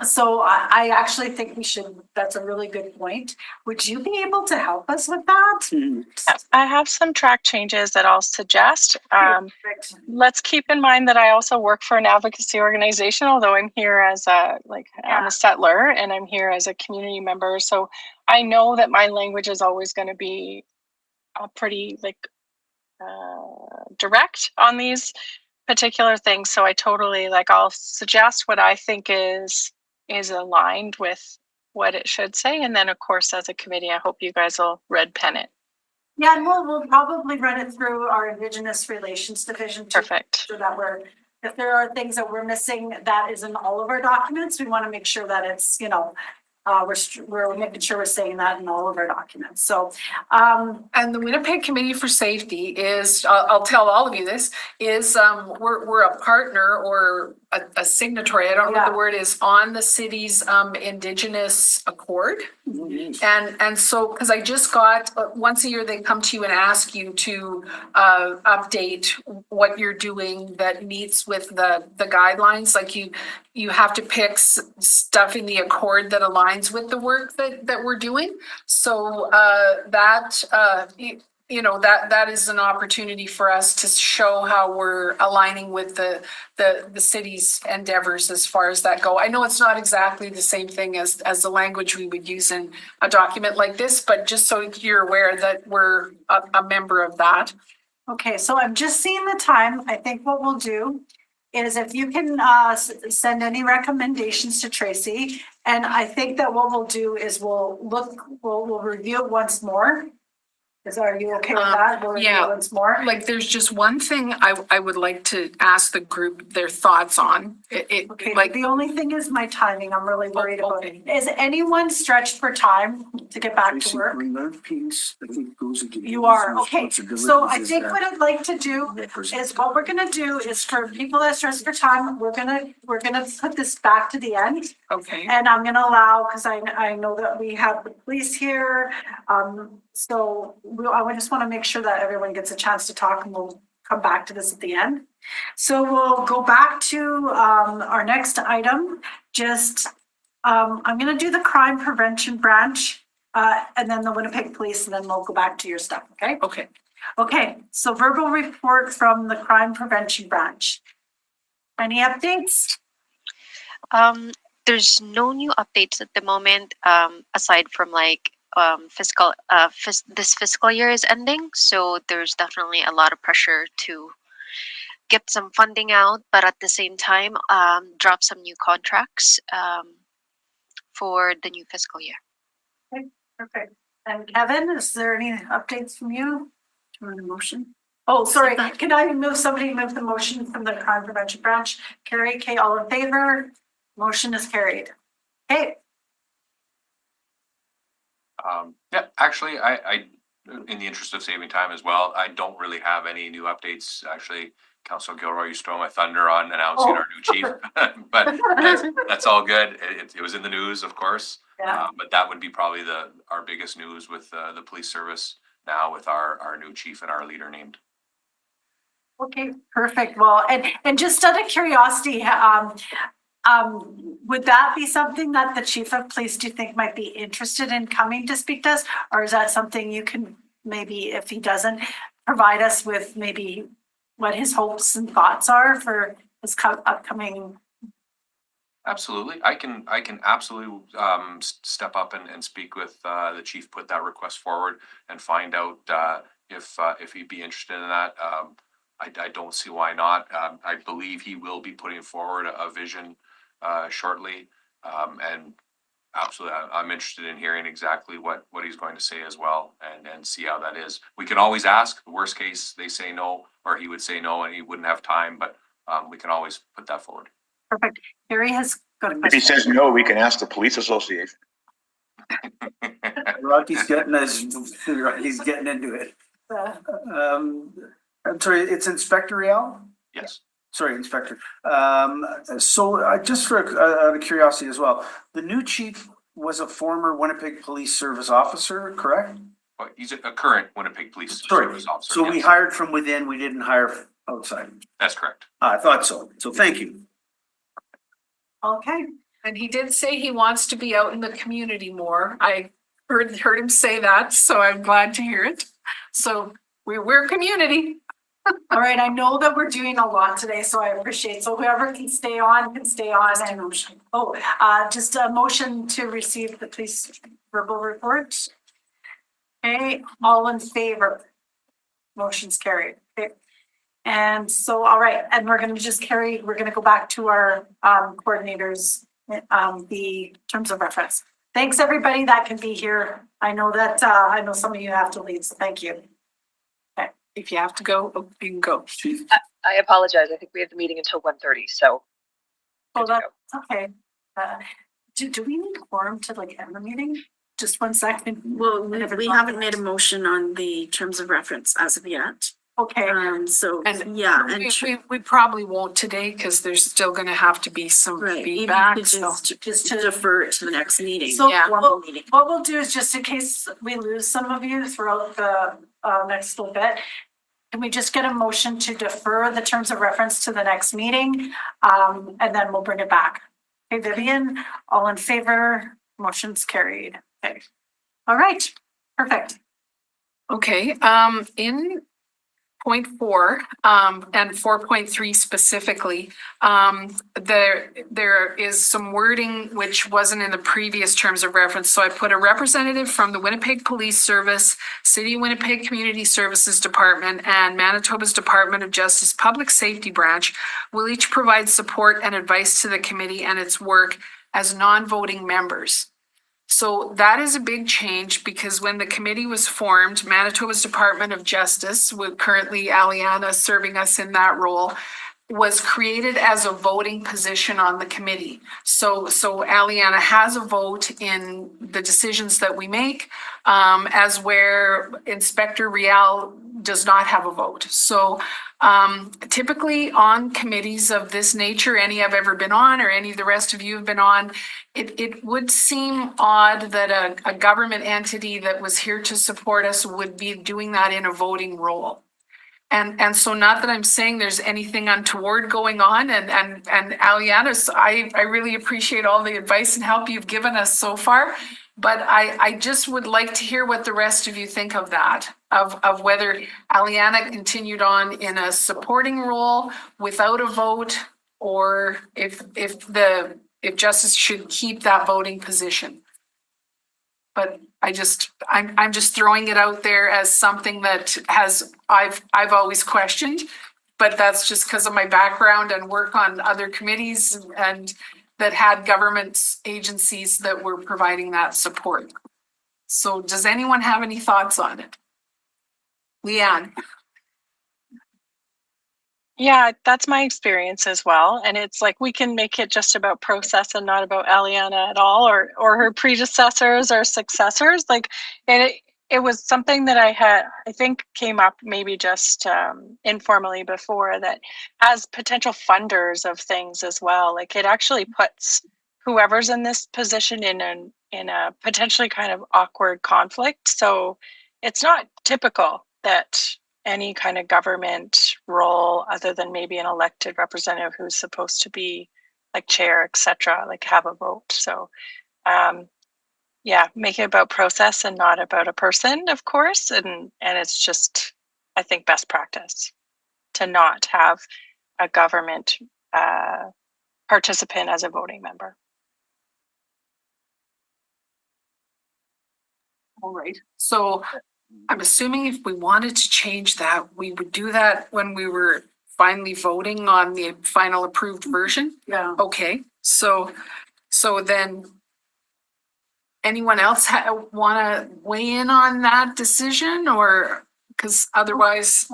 So I actually think that's a really good point. Would you be able to help us with that? I have some track changes that I'll suggest. Let's keep in mind that I also work for an advocacy organization, although I'm here as I'm a settler and I'm here as a community member. So I know that my language is always going to be pretty direct on these particular things. So I totally I'll suggest what I think is aligned with what it should say. And then of course, as a committee, I hope you guys will red pen it. Yeah, and we'll probably run it through our Indigenous Relations Division too. Perfect. So that if there are things that we're missing that is in all of our documents, we want to make sure that it's, we're making sure we're saying that in all of our documents. So, and the Winnipeg Committee for Safety is, I'll tell all of you this, is we're a partner or a signatory, I don't know what the word is, on the city's Indigenous Accord. And so, because I just got, once a year they come to you and ask you to update what you're doing that meets with the guidelines. Like you have to pick stuff in the accord that aligns with the work that we're doing. So that is an opportunity for us to show how we're aligning with the city's endeavors as far as that go. I know it's not exactly the same thing as the language we would use in a document like this, but just so you're aware that we're a member of that. Okay, so I'm just seeing the time. I think what we'll do is if you can send any recommendations to Tracy, and I think that what we'll do is we'll review it once more. Are you okay with that? We'll review it once more. There's just one thing I would like to ask the group their thoughts on. The only thing is my timing. I'm really worried about it. Is anyone stretched for time to get back to work? You are, okay. So I think what I'd like to do is what we're gonna do is for people that are stressed for time, we're gonna put this back to the end. Okay. And I'm gonna allow, because I know that we have the police here. So I just want to make sure that everyone gets a chance to talk, and we'll come back to this at the end. So we'll go back to our next item. I'm going to do the crime prevention branch and then the Winnipeg Police, and then we'll go back to your stuff. Okay. Okay. So verbal report from the crime prevention branch. Any updates? There's no new updates at the moment, aside from this fiscal year is ending, so there's definitely a lot of pressure to get some funding out, but at the same time, drop some new contracts for the new fiscal year. Perfect. And Kevin, is there any updates from you? Do you want a motion? Oh, sorry. Can I somebody move the motion from the crime prevention branch? Carrie, okay, all in favor? Motion is carried. Okay. Yeah, actually, I, in the interest of saving time as well, I don't really have any new updates. Actually, Councilor Gilroy, you stole my thunder on announcing our new chief, but that's all good. It was in the news, of course. Yeah. But that would be probably our biggest news with the police service now with our new chief and our leader named. Okay, perfect. Well, and just out of curiosity, would that be something that the chief of police, do you think, might be interested in coming to speak to us? Or is that something you can maybe, if he doesn't, provide us with maybe what his hopes and thoughts are for his upcoming? Absolutely. I can absolutely step up and speak with the chief, put that request forward and find out if he'd be interested in that. I don't see why not. I believe he will be putting forward a vision shortly. And absolutely, I'm interested in hearing exactly what he's going to say as well and see how that is. We can always ask. The worst case, they say no, or he would say no and he wouldn't have time, but we can always put that forward. Perfect. Harry has got a question. If he says no, we can ask the police association. Rocky's getting he's getting into it. I'm sorry, it's Inspector Riel? Yes. Sorry, Inspector. So just for out of curiosity as well, the new chief was a former Winnipeg Police Service officer, correct? Well, he's a current Winnipeg Police Sorry. Service officer. So we yes. hired from within, we didn't hire outside. That's correct. I thought so. So thank you. Okay. And he did say he wants to be out in the community more. I heard him say that, so I'm glad to hear it. So we're community. All right. I know that we're doing a lot today, so I appreciate. So whoever can stay on can stay on. And just a motion to receive the police verbal report. Okay. All in favor. Motion's carried. Okay. And so, all right, and we're going to go back to our coordinators, the terms of reference. Thanks, everybody that can be here. I know that, I know some of you have to leave, so thank you. Okay. If you have to go, you can go. I apologize. I think we have the meeting until 1:30, so. Oh, that's okay. Do we need a quorum to end the meeting? Just 1 second. Well, we haven't made a motion on the terms of reference as of yet. Okay. So, And yeah, we probably won't today because there's still going to have to be some right, feedback. just to defer it to the next meeting. So Yeah. Formal meeting. what we'll do is, just in case we lose some of you throughout the next little bit, can we just get a motion to defer the terms of reference to the next meeting? And then we'll bring it back. Okay, Vivian, all in favor? Motion's carried. Okay. All right, perfect. Okay, in 0.4 and 4.3 specifically, there is some wording which wasn't in the previous terms of reference. So I put a representative from the Winnipeg Police Service, City of Winnipeg Community Services Department, and Manitoba's Department of Justice Public Safety Branch will each provide support and advice to the committee and its work as non-voting members. So that is a big change because when the committee was formed, Manitoba's Department of Justice, with currently Aliana serving us in that role, was created as a voting position on the committee. So Aliana has a vote in the decisions that we make, as where Inspector Riel does not have a vote. So typically on committees of this nature, any I've ever been on or any of the rest of you have been on, it would seem odd that a government entity that was here to support us would be doing that in a voting role. And so not that I'm saying there's anything untoward going on, and Aliana, I really appreciate all the advice and help you've given us so far, but I just would like to hear what the rest of you think of that, of whether Aliana continued on in a supporting role without a vote, or if Justice should keep that voting position. But I'm just throwing it out there as something that I've always questioned. but that's just because of my background and work on other committees and that had government agencies that were providing that support. So does anyone have any thoughts on it? Leanne? Yeah, that's my experience as well. And it's like we can make it just about process and not about Eliana at all, or her predecessors or successors. Like, and it was something that I think came up maybe just informally before, that as potential funders of things as well, like it actually puts whoever's in this position in a potentially kind of awkward conflict. So it's not typical that any kind of government role other than maybe an elected representative who's supposed to be like chair, etc., like have a vote. So yeah, make it about process and not about a person, of course. And it's just, I think, best practice to not have a government participant as a voting member. All right. So I'm assuming if we wanted to change that, we would do that when we were finally voting on the final approved version? Yeah. Okay, so then anyone else want to weigh in on that decision, or because otherwise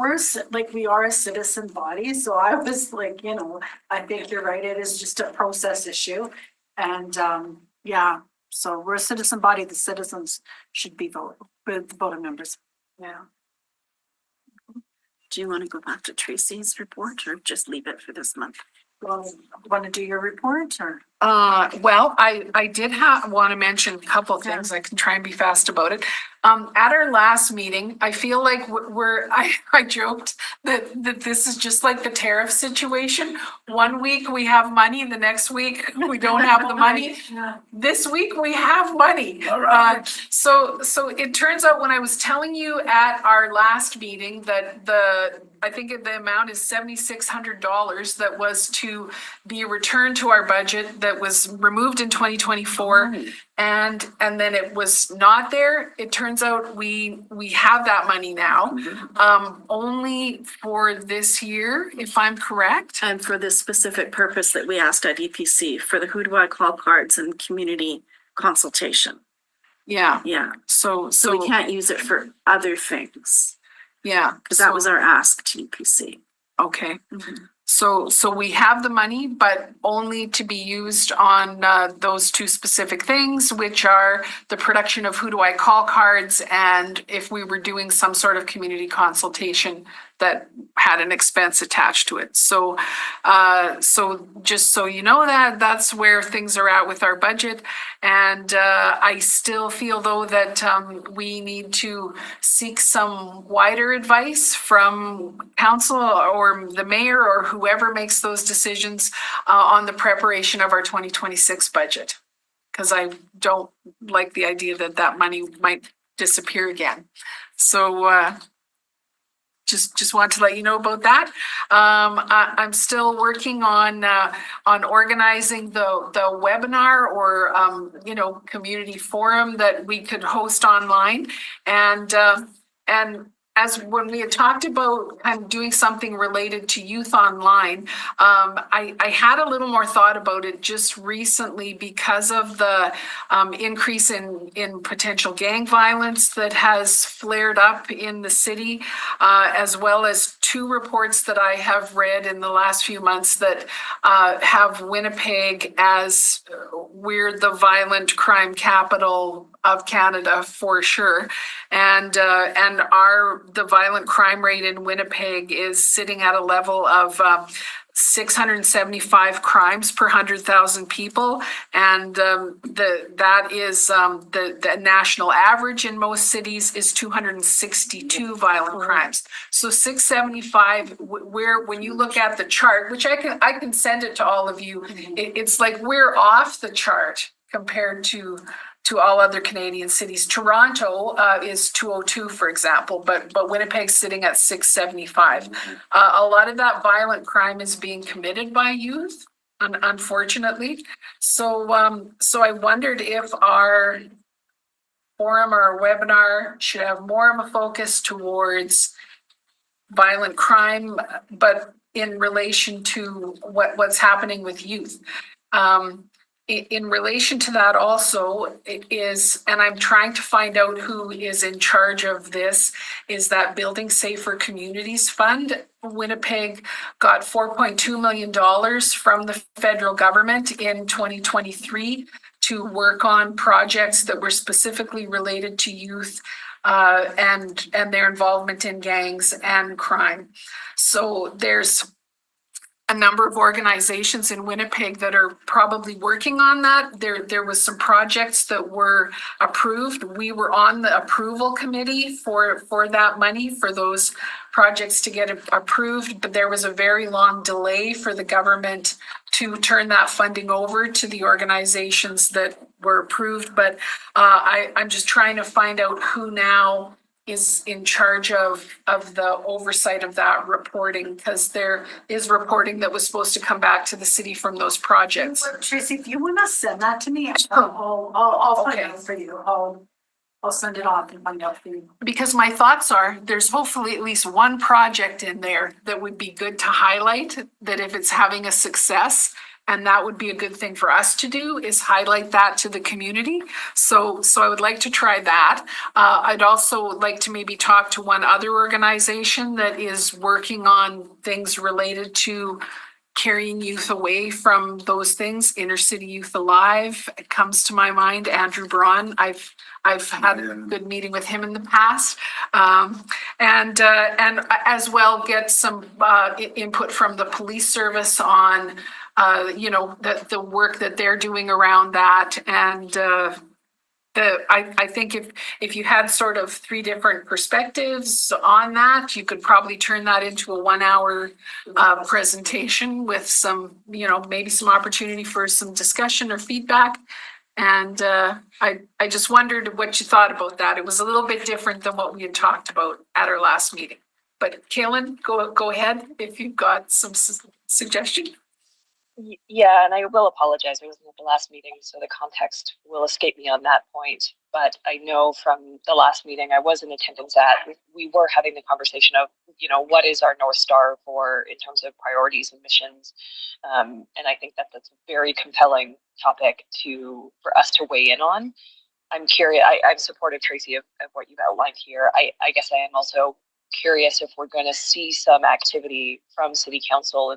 We are a citizen body, so I was like, I think you're right, it is just a process issue. And yeah, so we're a citizen body, the citizens should be with the voting members. Yeah. Do you want to go back to Tracy's report or just leave it for this month? Want to do your report or? Well, I did want to mention a couple of things. I can try and be fast about it. At our last meeting, I feel like I joked that this is just like the tariff situation. One week we have money, the next week we don't have the money. This week we have money. So it turns out when I was telling you at our last meeting that I think the amount is $7,600 that was to be returned to our budget that was removed in 2024. And then it was not there. It turns out we have that money now, only for this year, if I'm correct. And for this specific purpose that we asked at EPC, for the Who Do I Call cards and community consultation. Yeah. Yeah. So we can't use it for other things. Yeah. Because that was our ask to EPC. Okay. So we have the money, but only to be used on those two specific things, which are the production of Who Do I Call cards, and if we were doing some sort of community consultation that had an expense attached to it. So just so you know that's where things are at with our budget. And I still feel though that we need to seek some wider advice from council or the mayor or whoever makes those decisions on the preparation of our 2026 budget. Because I don't like the idea that money might disappear again. So just want to let you know about that. I'm still working on organizing the webinar or community forum that we could host online, and as when we had talked about kind of doing something related to youth online, I had a little more thought about it just recently because of the increase in potential gang violence that has flared up in the city, as well as two reports that I have read in the last few months that have Winnipeg as we're the violent crime capital of Canada for sure, and the violent crime rate in Winnipeg is sitting at a level of 675 crimes per 100,000 people, and that is the national average in most cities is 262 violent crimes. So 675, when you look at the chart, which I can send it to all of you, it's like we're off the chart compared to all other Canadian cities. Toronto is 202, for example, but Winnipeg's sitting at 675. A lot of that violent crime is being committed by youth, unfortunately. So I wondered if our forum or our webinar should have more of a focus towards violent crime, but in relation to what's happening with youth. In relation to that also, it is, and I'm trying to find out who is in charge of this, is that Building Safer Communities Fund. Winnipeg got $4.2 million from the federal government in 2023 to work on projects that were specifically related to youth and their involvement in gangs and crime. So there's a number of organizations in Winnipeg that are probably working on that. There was some projects that were approved. We were on the approval committee for that money, for those projects to get approved, but there was a very long delay for the government to turn that funding over to the organizations that were approved. But I'm just trying to find out who now is in charge of the oversight of that reporting, because there is reporting that was supposed to come back to the city from those projects. Tracy, if you want to send that to me, I'll find Okay. out for you. I'll send it off and find out for you. Because my thoughts are, there's hopefully at least one project in there that would be good to highlight, that if it's having a success, and that would be a good thing for us to do, is highlight that to the community. So I would like to try that. I'd also like to maybe talk to one other organization that is working on things related to carrying youth away from those things. Inner City Youth Alive, it comes to my mind. Andrew Braun, I've had a good meeting with him in the past, and as well get some input from the police service on the work that they're doing around that. And I think if you had sort of three different perspectives on that, you could probably turn that into a 1 hour presentation with some, maybe some opportunity for some discussion or feedback. And I just wondered what you thought about that. It was a little bit different than what we had talked about at our last meeting. But Kaylin, go ahead if you've got some suggestion. Yeah, and I will apologize. I wasn't at the last meeting, so the context will escape me on that point. But I know from the last meeting I was in attendance at, we were having the conversation of, what is our North Star in terms of priorities and missions. And I think that that's a very compelling topic for us to weigh in on. I'm curious, I'm supportive, Tracy, of what you've outlined here. I guess I am also curious if we're going to see some activity from City Council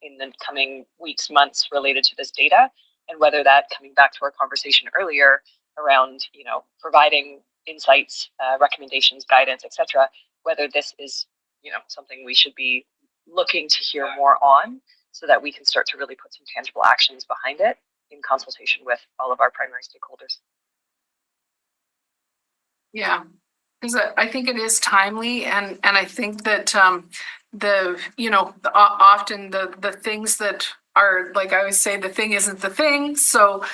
in the coming weeks, months related to this data, and whether that, coming back to our conversation earlier around, providing insights, recommendations, guidance, etc., whether this is, something we should be looking to hear more on, so that we can start to really put some tangible actions behind it in consultation with all of our primary stakeholders. Yeah, because I think it is timely, and I think that often the things that are, like I always say, the thing isn't the thing. So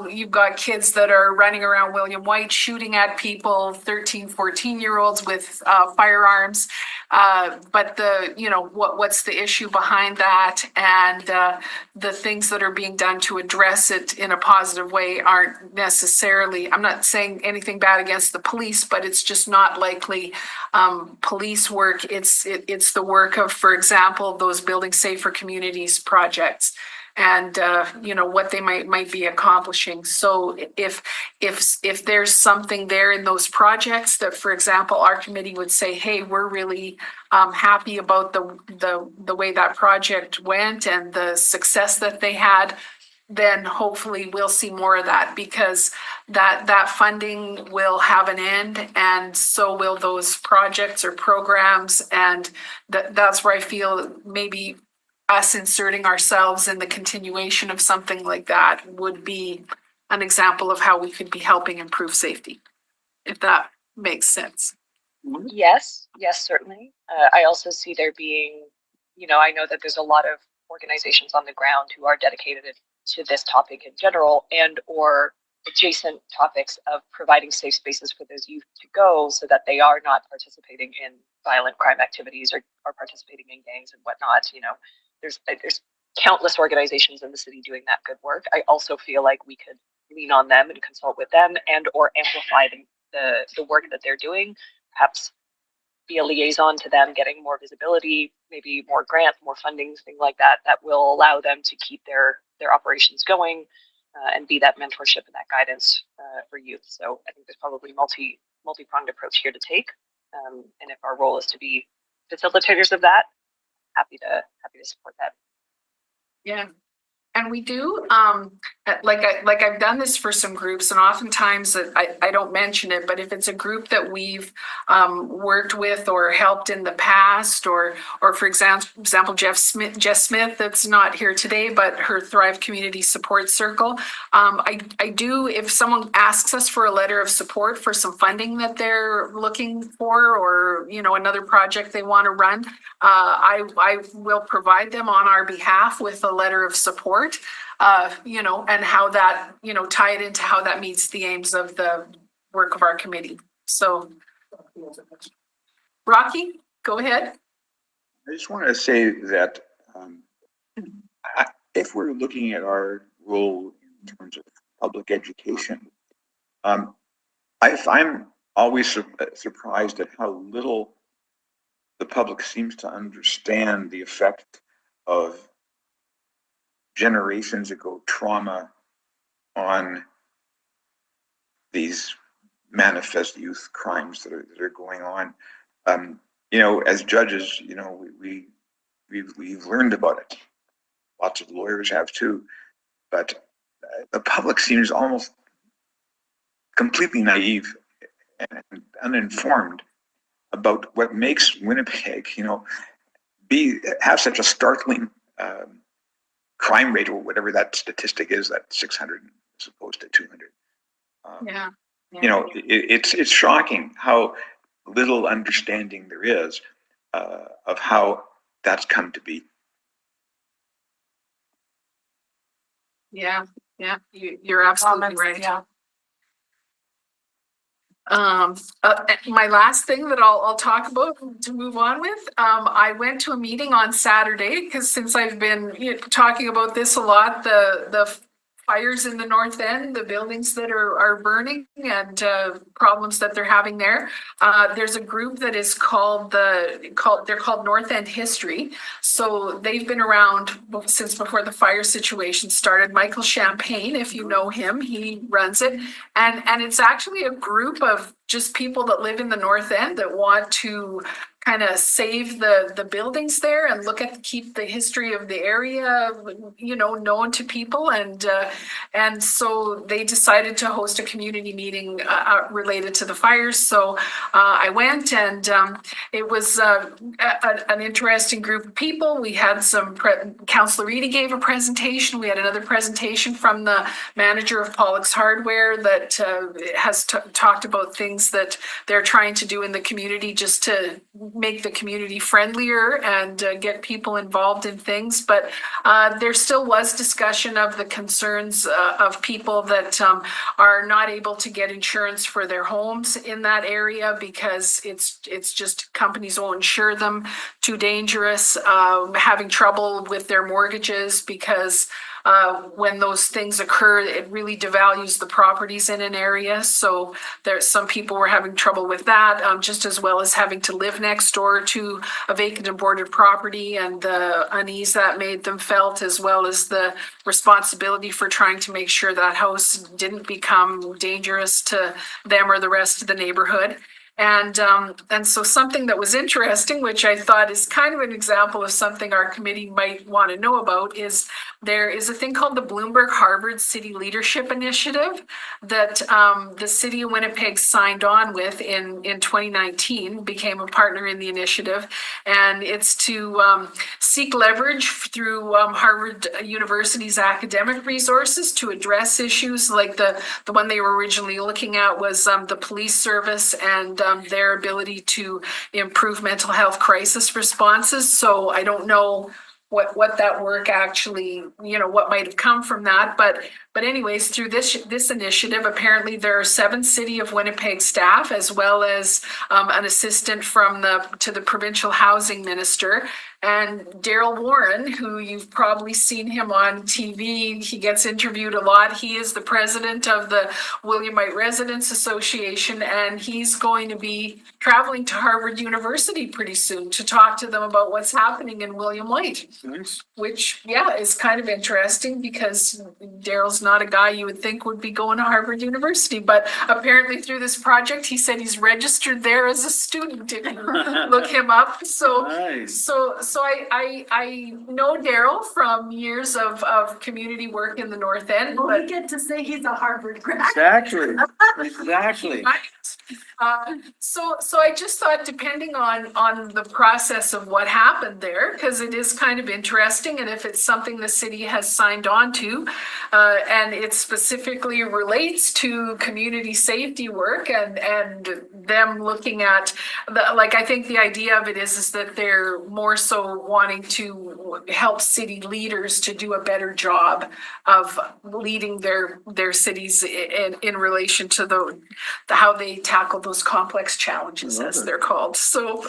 you've got kids that are running around William White shooting at people, 13, 14-year-olds with firearms. But what's the issue behind that? And the things that are being done to address it in a positive way aren't necessarily, I'm not saying anything bad against the police, but it's just not likely police work. It's the work of, for example, those Building Safer Communities projects, and what they might be accomplishing. So if there's something there in those projects that, for example, our committee would say, hey, we're really happy about the way that project went and the success that they had, then hopefully we'll see more of that, because that funding will have an end, and so will those projects or programs. And that's where I feel maybe us inserting ourselves in the continuation of something like that would be an example of how we could be helping improve safety, if that makes sense. Yes, certainly. I also see there being, I know that there's a lot of organizations on the ground who are dedicated to this topic in general, and or adjacent topics of providing safe spaces for those youth to go, so that they are not participating in violent crime activities or participating in gangs and whatnot. There's countless organizations in the city doing that good work. I also feel like we could lean on them and consult with them, and or amplify the work that they're doing, perhaps be a liaison to them, getting more visibility, maybe more grants, more fundings, things like that, that will allow them to keep their operations going and be that mentorship and that guidance for youth. So I think there's probably multi-pronged approach here to take. And if our role is to be facilitators of that, happy to support that. Yeah. And we do, like I've done this for some groups, and oftentimes I don't mention it, but if it's a group that we've worked with or helped in the past, or for example, Jess Smith, that's not here today, but her Thrive Community Support Circle, I do, if someone asks us for a letter of support for some funding that they're looking for, or another project they want to run, I will provide them on our behalf with a letter of support. And how that, tie it into how that meets the aims of the work of our committee. So, Rocky, go ahead. I just want to say that if we're looking at our role in terms of public education, I'm always surprised at how little the public seems to understand the effect of generations ago trauma on these manifest youth crimes that are going on. As judges, we've learned about it. Lots of lawyers have too, but the public seems almost completely naive and uninformed about what makes Winnipeg, have such a startling crime rate, or whatever that statistic is, that 600 as opposed to 200. Yeah. It's shocking how little understanding there is of how that's come to be. Yeah, you're absolutely right. Yeah. My last thing that I'll talk about to move on with, I went to a meeting on Saturday, because since I've been talking about this a lot, the fires in the North End, the buildings that are burning, and problems that they're having there. There's a group that is called North End History. So they've been around since before the fire situation started. Michael Champagne, if you know him, he runs it. And it's actually a group of just people that live in the North End that want to kind of save the buildings there and keep the history of the area, known to people. And so they decided to host a community meeting related to the fires. So I went, and it was an interesting group of people. We had Councillor Reedy gave a presentation. We had another presentation from the manager of Pollock's Hardware that has talked about things that they're trying to do in the community just to make the community friendlier and get people involved in things. But there still was discussion of the concerns of people that are not able to get insurance for their homes in that area, because it's just companies won't insure them, too dangerous, having trouble with their mortgages because when those things occur, it really devalues the properties in an area. So there's some people were having trouble with that, just as well as having to live next door to a vacant and boarded property, and the unease that made them felt, as well as the responsibility for trying to make sure that house didn't become dangerous to them or the rest of the neighborhood. And so something that was interesting, which I thought is kind of an example of something our committee might want to know about, is there is a thing called the Bloomberg Harvard City Leadership Initiative that the city of Winnipeg signed on with in 2019, became a partner in the initiative. And it's to seek leverage through Harvard University's academic resources to address issues like the one they were originally looking at was the police service and their ability to improve mental health crisis responses. So I don't know what that work actually, what might have come from that. But anyways, through this initiative, apparently there are 7 City of Winnipeg staff, as well as an assistant to the provincial housing minister. And Daryl Warren, who you've probably seen him on TV, he gets interviewed a lot. He is the president of the Williamite Residents Association, and he's going to be traveling to Harvard University pretty soon to talk to them about what's happening in William White. Nice. Which, yeah, is kind of interesting because Daryl's not a guy you would think would be going to Harvard University, but apparently through this project, he said he's registered there as a student. If you look him up. So Nice. I know Daryl from years of community work in the North End, Well, we but get to say he's a Harvard grad. Exactly. Exactly. So I just thought, depending on the process of what happened there, because it is kind of interesting, and if it's something the city has signed on to, and it specifically relates to community safety work and them looking at I think the idea of it is that they're more so wanting to help city leaders to do a better job of leading their cities in relation to the how they tackle those complex challenges, Love as it. they're called. So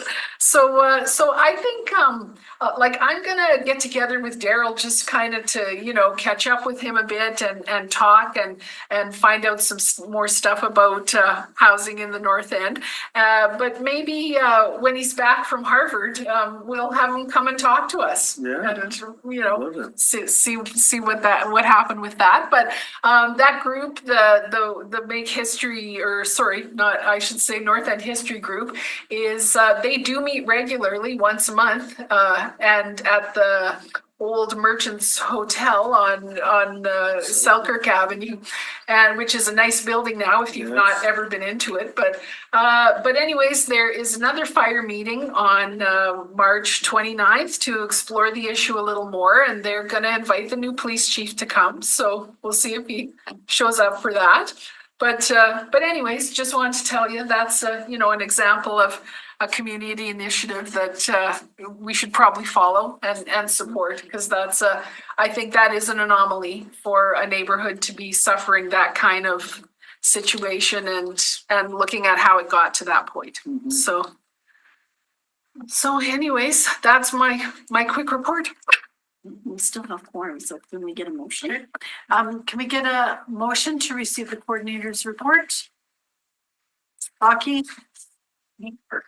I think I'm gonna get together with Daryl just kind of to catch up with him a bit and talk and find out some more stuff about housing in the North End. But maybe when he's back from Harvard, we'll have him come and talk to us. Yeah. And Love it. see what happened with that. But that group, the Make History, or sorry, not I should say North End History Group, is they do meet regularly once a month, and at the Old Merchants Hotel on Selkirk Avenue, and which is a nice building now if you've not ever been into it. But anyways, there is another fire meeting on March 29th to explore the issue a little more, and they're going to invite the new police chief to come. So we'll see if he shows up for that. But anyways, just wanted to tell you that's an example of a community initiative that we should probably follow and support, because I think that is an anomaly for a neighborhood to be suffering that kind of situation and looking at how it got to that point. So anyways, that's my quick report. We still have quorum, so can we get a motion? Can we get a motion to receive the coordinator's report? Rocky?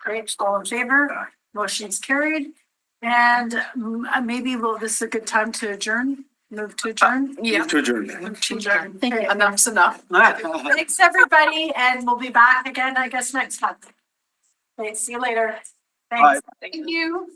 Great, all in favor? Motion's carried. And maybe this is a good time to adjourn, move to adjourn. Yeah. To adjourn. Move to adjourn. Enough's enough. Thanks, everybody, and we'll be back again, I guess, next month. Okay, see you later. Thanks. Thank Thank you.